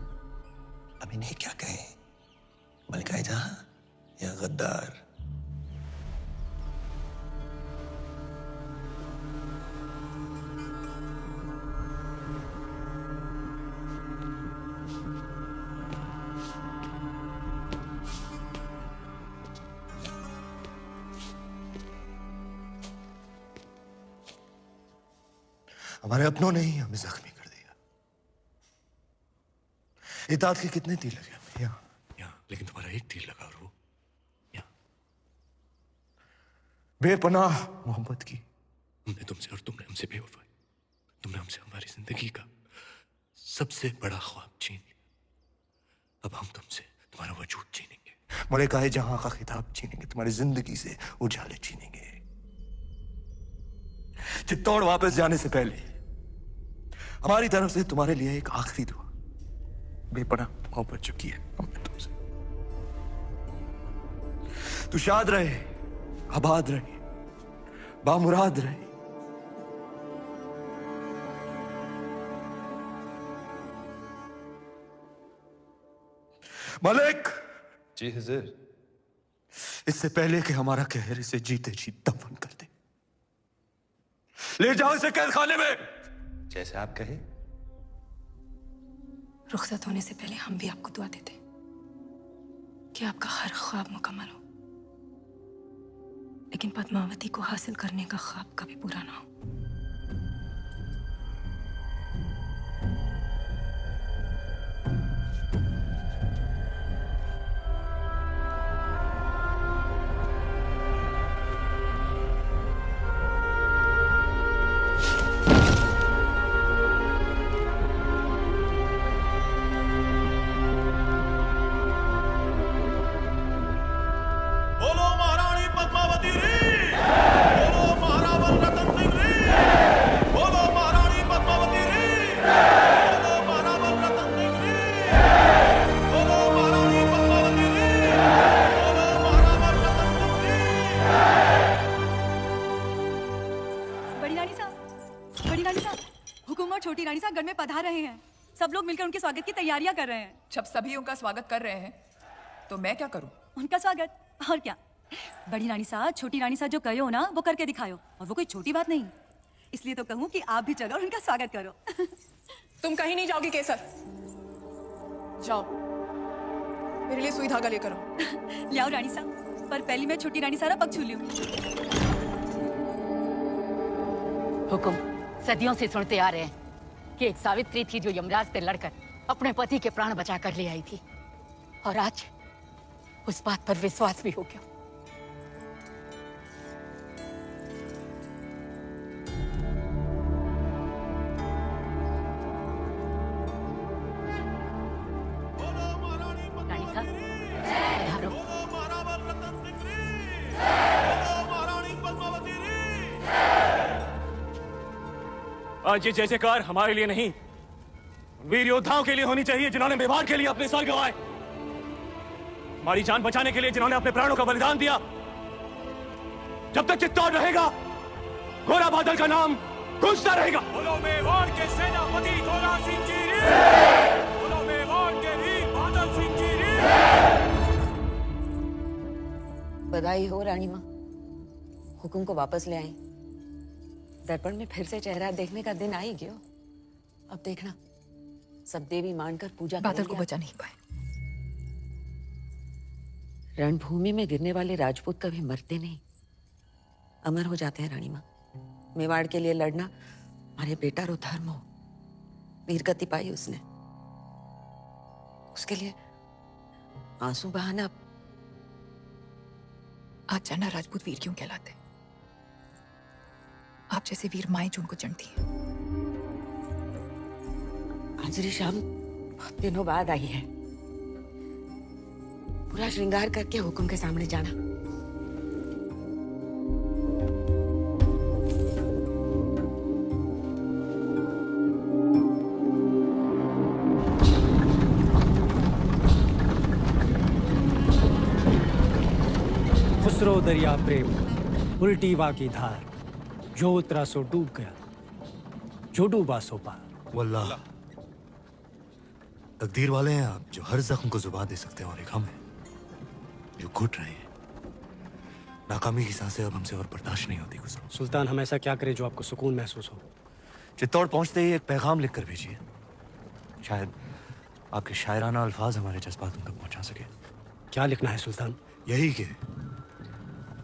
S6: अब इन्हें क्या कहें? मलिका जहां या गद्दार?
S18: हमारे अपनों ने ही हमें जख्मी कर दिया। इताद के कितने तीर लगे हमें? यहाँ, लेकिन तुम्हारा एक तीर लगा और वो यहाँ। बेपनाह मोहब्बत की हमने तुमसे और तुमने हमसे बेवफाई। तुमने हमसे हमारी जिंदगी का सबसे बड़ा ख्वाब छीन लिया। अब हम तुमसे तुम्हारा वजूद छीनेंगे, मलिकाए जहां का खिताब छीनेंगे, तुम्हारी जिंदगी से उजाले छीनेंगे। चित्तौड़ वापस जाने से पहले हमारी तरफ से तुम्हारे लिए एक आखिरी दुआ। बेपनाह मोहब्बत जो की है हमने तुमसे। तू शाद रहे, आबाद रहे, बामुराद रहे। मलिक
S17: जी हुजूर।
S18: इससे पहले कि हमारा कहर इसे जीते जी दफन कर दे, ले जाओ इसे कैद खाने में।
S17: जैसे आप कहे।
S20: रुखसत होने से पहले हम भी आपको दुआ देते कि आपका हर ख्वाब मुकम्मल हो, लेकिन पद्मावती को हासिल करने का ख्वाब कभी पूरा ना हो।
S19: बोलो महारानी पद्मावती री, बोलो महारावल रतन सिंह री, बोलो महारानी पद्मावती री, बोलो महारावल रतन सिंह री, बोलो महारानी पद्मावती री, बोलो महारावल रतन सिंह री।
S3: बड़ी रानी साहब, बड़ी रानी साहब, हुकुम और छोटी रानी साहब गढ़ में पधार रहे हैं। सब लोग मिलकर उनके स्वागत की तैयारियां कर रहे हैं।
S10: जब सभी उनका स्वागत कर रहे हैं तो मैं क्या करूं?
S3: उनका स्वागत और क्या। बड़ी रानी साहब, छोटी रानी साहब जो कहे हो ना वो करके दिखाओ, और वो कोई छोटी बात नहीं। इसलिए तो कहूँ कि आप भी चलो और उनका स्वागत करो।
S10: तुम कहीं नहीं जाओगी केसर। जाओ मेरे लिए सुई धागा लेकर आओ।
S3: ले आओ रानी साहब, पर पहली मैं छोटी रानी सारा पग छू लूंगी।
S8: हुकुम सदियों से सुनते आ रहे हैं कि एक सावित्री थी जो यमराज से लड़कर अपने पति के प्राण बचा कर ले आई थी, और आज उस बात पर विश्वास भी हो गया। रानी साहब, पधारो।
S19: आज ये जयजयकार हमारे लिए नहीं, वीर योद्धाओं के लिए होनी चाहिए जिन्होंने मेवाड़ के लिए अपने सर गंवाए, हमारी जान बचाने के लिए जिन्होंने अपने प्राणों का बलिदान दिया। जब तक चित्तौड़ रहेगा, घोड़ा बादल का नाम गूंजता रहेगा। बोलो मेवाड़ के सेनापति घोड़ा सिंह जी री, बोलो मेवाड़ के वीर बादल सिंह जी री।
S14: बधाई हो रानी माँ, हुकुम को वापस ले आई। दर्पण में फिर से चेहरा देखने का दिन आ ही गयो। अब देखना सब देवी मानकर पूजा
S10: बादल को बचा नहीं पाए।
S14: रणभूमि में गिरने वाले राजपूत कभी मरते नहीं, अमर हो जाते हैं रानी माँ। मेवाड़ के लिए लड़ना हमारे बेटा रो धर्म हो। वीरगति पाई उसने, उसके लिए आंसू बहाना।
S10: आज जाना राजपूत वीर क्यों कहलाते? आप जैसे वीर माएं जो उनको चढ़ती है।
S14: आज री शाम बहुत दिनों बाद आई है। पूरा श्रृंगार करके हुकुम के सामने जाना।
S22: खुसरो दरिया प्रेम उल्टी वा की धार, जो उतरा सो डूब गया, जो डूबा सो पार।
S1: वल्लाह तकदीर वाले हैं आप, जो हर जख्म को जुबान दे सकते हैं, और एक हम हैं जो घुट रहे हैं। नाकामी की सांसें अब हमसे और बर्दाश्त नहीं होती। गुजरो
S22: सुल्तान, हम ऐसा क्या करें जो आपको सुकून महसूस हो?
S1: चित्तौड़ पहुंचते ही एक पैगाम लिखकर भेजिए, शायद आपके शायराना अल्फाज हमारे जज्बात उन तक पहुंचा सके।
S22: क्या लिखना है सुल्तान?
S1: यही कि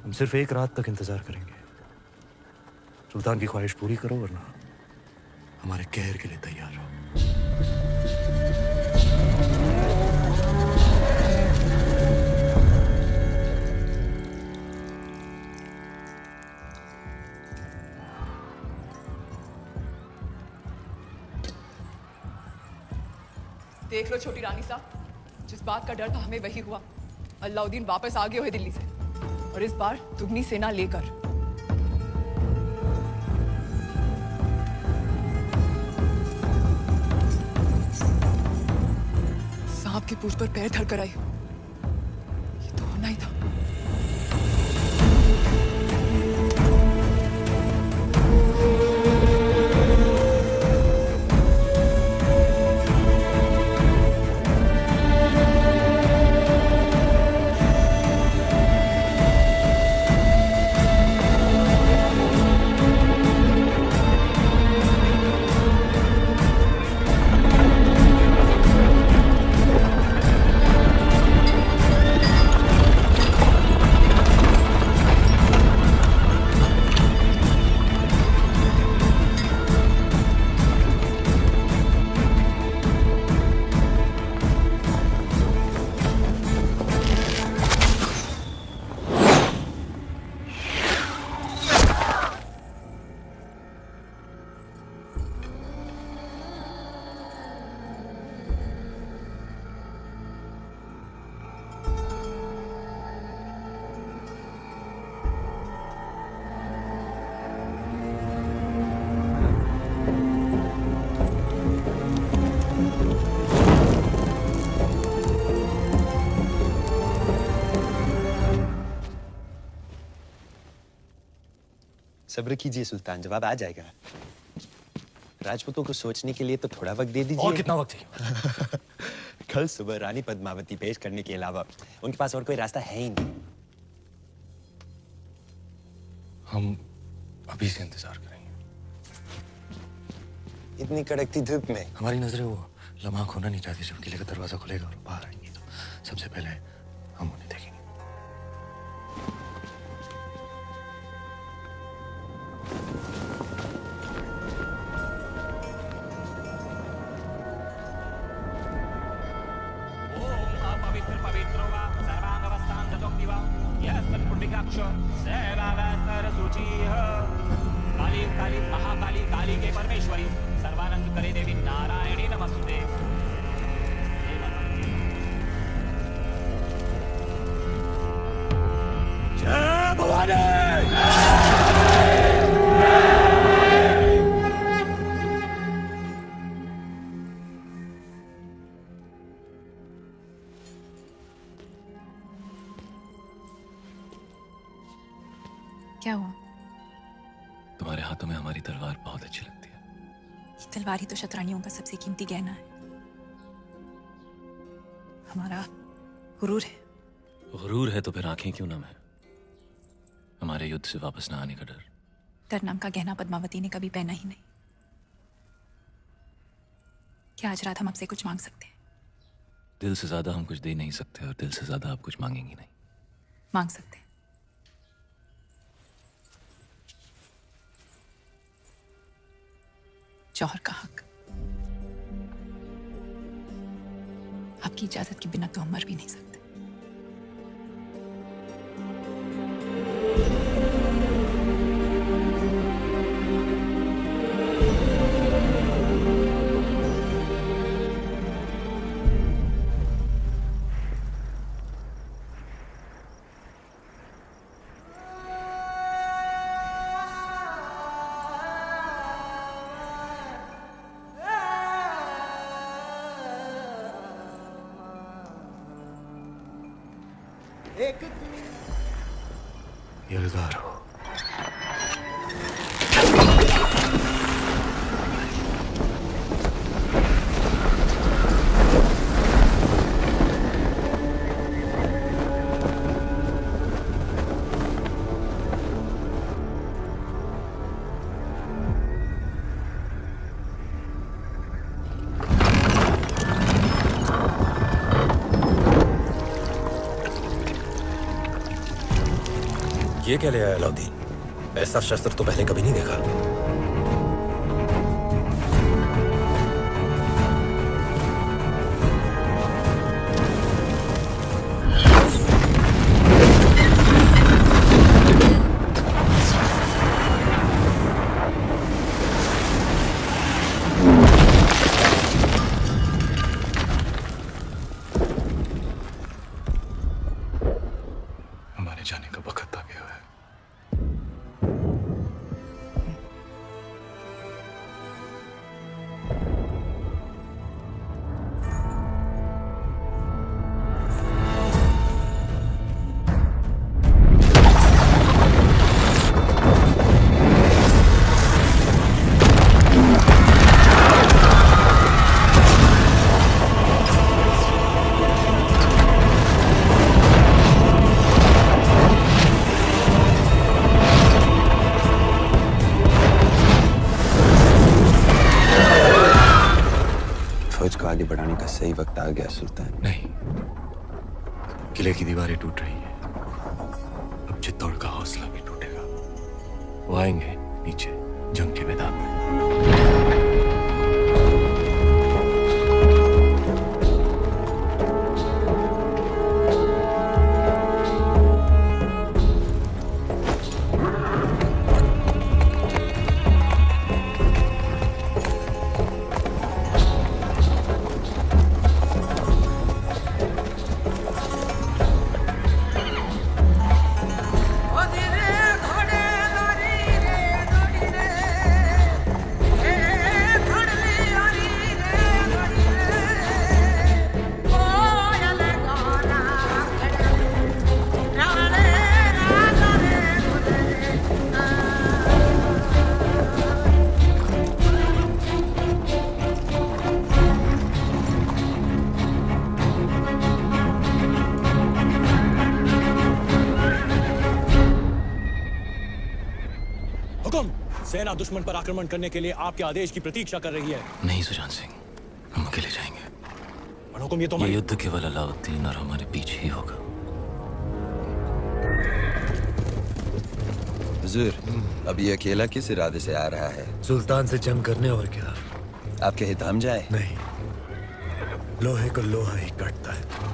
S1: हम सिर्फ एक रात तक इंतजार करेंगे। सुल्तान की ख्वाहिश पूरी करो, वरना हमारे कहर के लिए तैयार हो।
S10: देख लो छोटी रानी साहब, जिस बात का डर था हमें वही हुआ। अलाउद्दीन वापस आ गए हुए दिल्ली से, और इस बार दुगनी सेना लेकर। सांप की पूंछ पर पैर धर कर आई। ये तो होना ही था।
S17: सब्र कीजिए सुल्तान, जवाब आ जाएगा। राजपूतों को सोचने के लिए तो थोड़ा वक्त दे दीजिए।
S18: और कितना वक्त चाहिए?
S17: कल सुबह रानी पद्मावती पेश करने के अलावा उनके पास और कोई रास्ता है ही नहीं।
S18: हम अभी से इंतजार करेंगे।
S17: इतनी कड़कती धूप में
S1: हमारी नजरें वो लम्हा खोना नहीं चाहती जब किले का दरवाजा खुलेगा और बाहर आएंगे, तो सबसे पहले हम उन्हें देखेंगे।
S11: काली काली महाकाली काली के परमेश्वरी सर्वानंद करे देवी नारायणी नमस्ते।
S19: जय भवानी।
S3: क्या हुआ?
S4: तुम्हारे हाथों में हमारी तलवार बहुत अच्छी लगती है।
S3: ये तलवार ही तो शतरानियों का सबसे कीमती गहना है। हमारा गुरूर है।
S4: गुरूर है तो फिर आंखें क्यों नम है? हमारे युद्ध से वापस ना आने का डर।
S3: डर नाम का गहना पद्मावती ने कभी पहना ही नहीं। क्या आज रात हम आपसे कुछ मांग सकते हैं?
S4: दिल से ज्यादा हम कुछ दे नहीं सकते और दिल से ज्यादा आप कुछ मांगेंगी नहीं।
S3: मांग सकते हैं। जौहर का हक। आपकी इजाजत के बिना तो हम मर भी नहीं सकते।
S1: यलगार हो।
S18: ये क्या ले आया अलाउद्दीन? ऐसा शस्त्र तो पहले कभी नहीं देखा।
S2: का सही वक्त आ गया सुल्तान।
S1: नहीं, किले की दीवारें टूट रही हैं। अब चित्तौड़ का हौसला भी टूटेगा। वो आएंगे नीचे जंग के मैदान में।
S19: सेना दुश्मन पर आक्रमण करने के लिए आपके आदेश की प्रतीक्षा कर रही है।
S4: नहीं सुजान सिंह, हम अकेले जाएंगे।
S19: और हुक्म ये
S4: ये युद्ध केवल अलाउद्दीन और हमारे बीच ही होगा।
S2: हुजूर, अब ये अकेला किस इरादे से आ रहा है?
S1: सुल्तान से जंग करने, और क्या?
S2: आपके हित हम जाए?
S1: नहीं, लोहे को लोहा ही काटता है।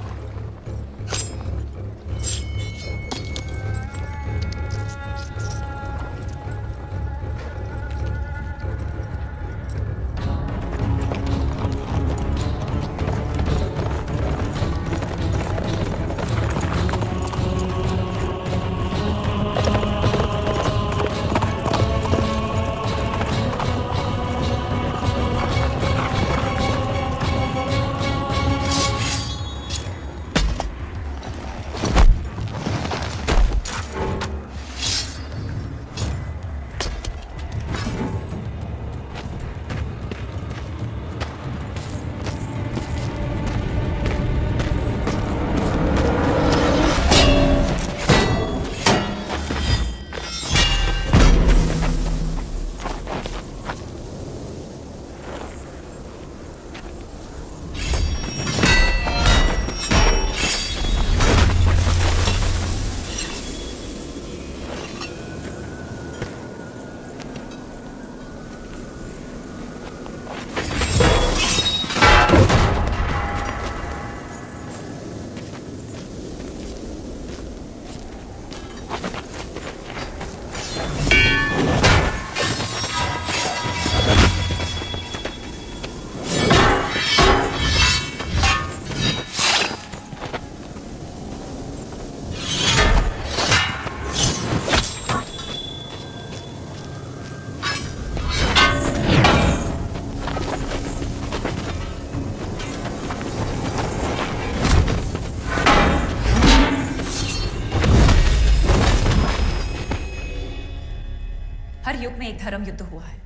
S3: हर युग में एक धर्म युद्ध हुआ है,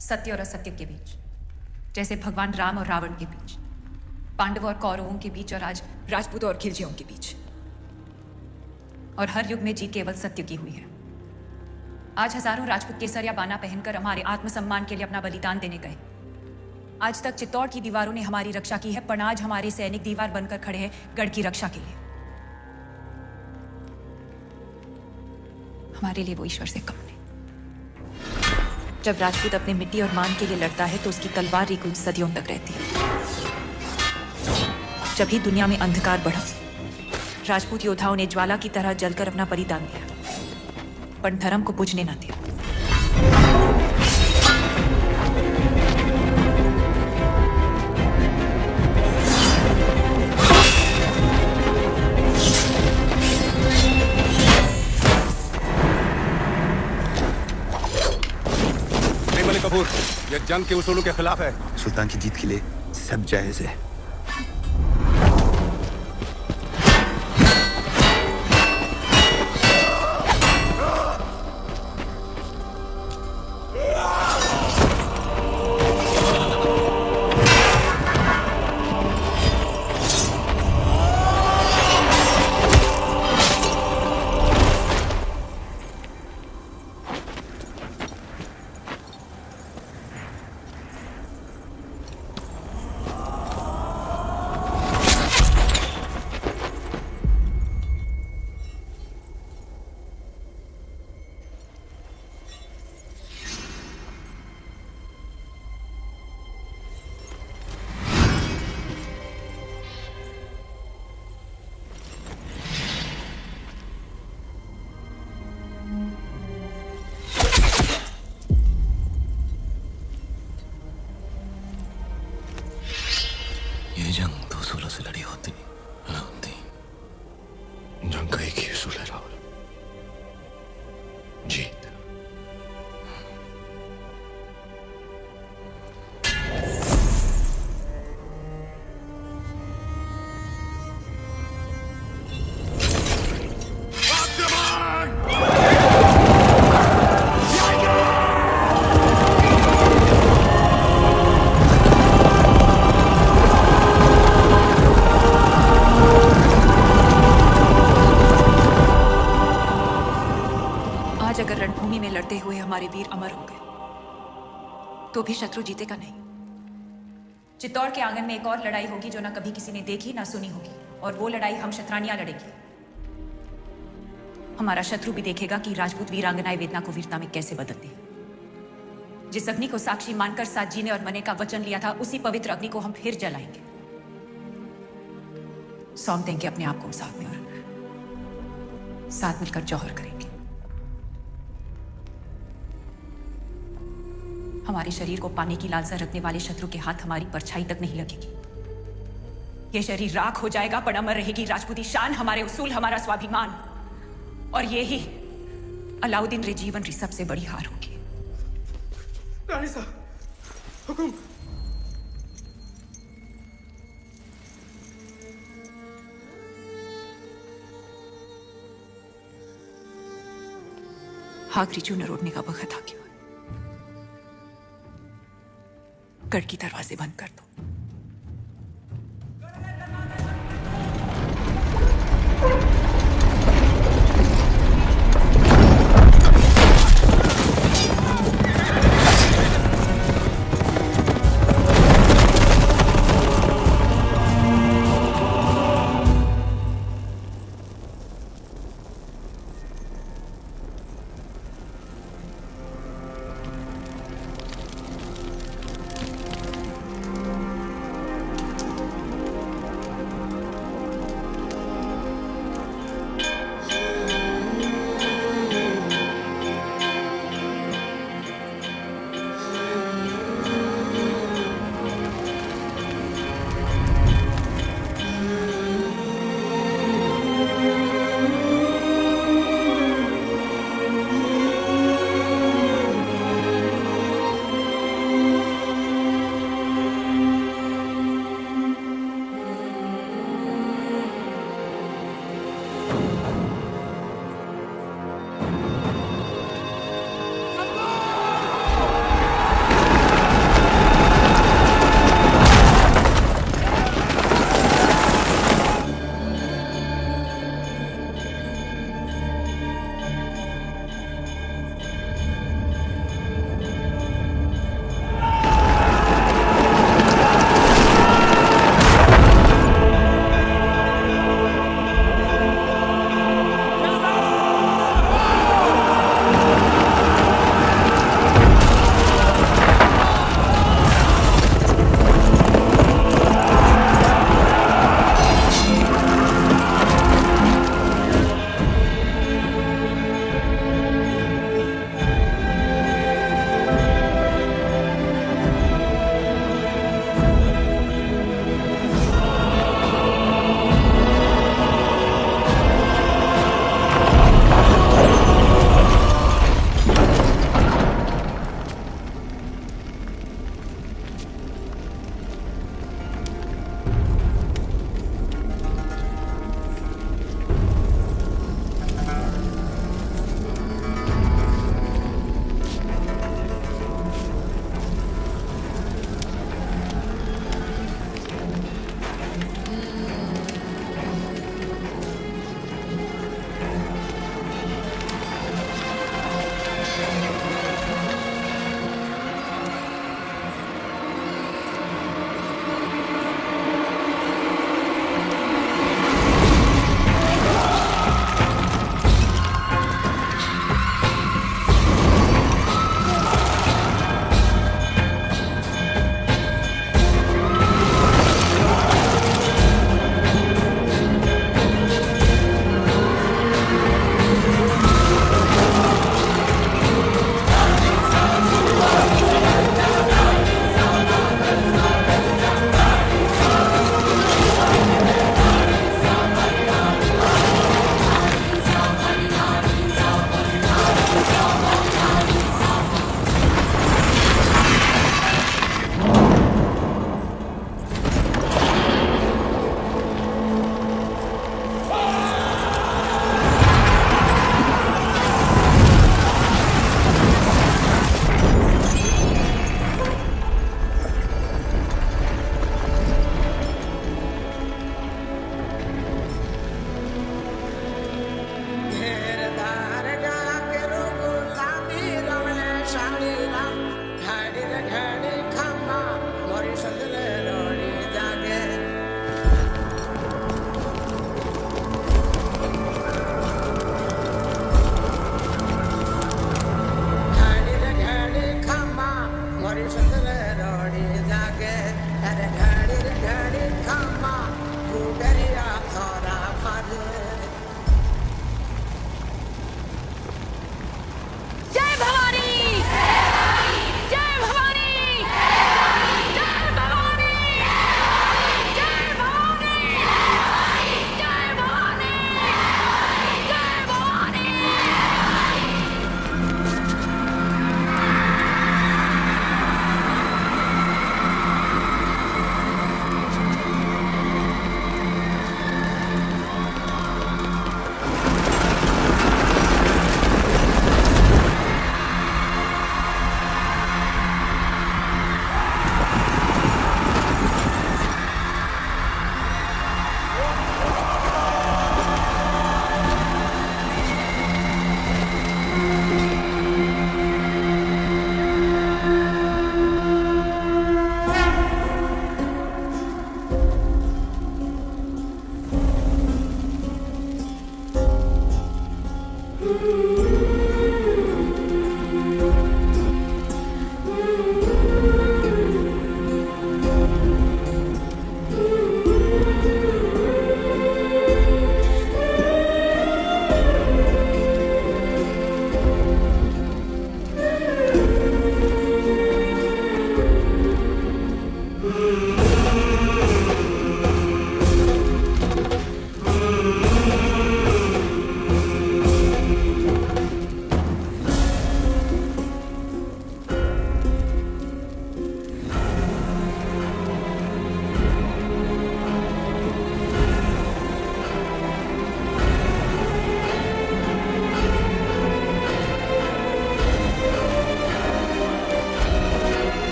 S3: सत्य और असत्य के बीच, जैसे भगवान राम और रावण के बीच, पांडवों और कौरवों के बीच, और आज राजपूतों और खिलजियों के बीच। और हर युग में जीत केवल सत्य की हुई है। आज हजारों राजपूत केसरिया बाना पहनकर हमारे आत्मसम्मान के लिए अपना बलिदान देने गए। आज तक चित्तौड़ की दीवारों ने हमारी रक्षा की है, पर आज हमारे सैनिक दीवार बनकर खड़े हैं गढ़ की रक्षा के लिए। हमारे लिए वो ईश्वर से कम नहीं। जब राजपूत अपने मिट्टी और मान के लिए लड़ता है तो उसकी तलवार की गूंज सदियों तक रहती है। जब ही दुनिया में अंधकार बढ़ा, राजपूत योद्धाओं ने ज्वाला की तरह जलकर अपना बलिदान दिया, पर धर्म को बुझने न दिया।
S5: कपूर, यह जंग के उसूलों के खिलाफ है। सुल्तान की जीत के लिए सब जायज है।
S1: जीत।
S3: आज अगर रणभूमि में लड़ते हुए हमारे वीर अमर हो गए तो भी शत्रु जीतेगा नहीं। चित्तौड़ के आंगन में एक और लड़ाई होगी जो ना कभी किसी ने देखी ना सुनी होगी, और वो लड़ाई हम शतरानियां लड़ेगी। हमारा शत्रु भी देखेगा कि राजपूत वीरांगनाएं वेदना को वीरता में कैसे बदलती है। जिस अग्नि को साक्षी मानकर साथ जीने और मरने का वचन लिया था, उसी पवित्र अग्नि को हम फिर जलाएंगे। सौंप देंगे अपने आप को उस आग में और साथ मिलकर जौहर करेंगे। हमारे शरीर को पाने की लालसा रखने वाले शत्रु के हाथ हमारी परछाई तक नहीं लगेगी। यह शरीर राख हो जाएगा पर अमर रहेगी राजपूती शान, हमारे उसूल, हमारा स्वाभिमान। और ये ही अलाउद्दीन रे जीवन री सबसे बड़ी हार होगी।
S23: रानी साहब, हुकुम।
S3: आखिरी चूनर उड़ने का वक्त आ गया। गढ़ की दरवाजे बंद कर दो।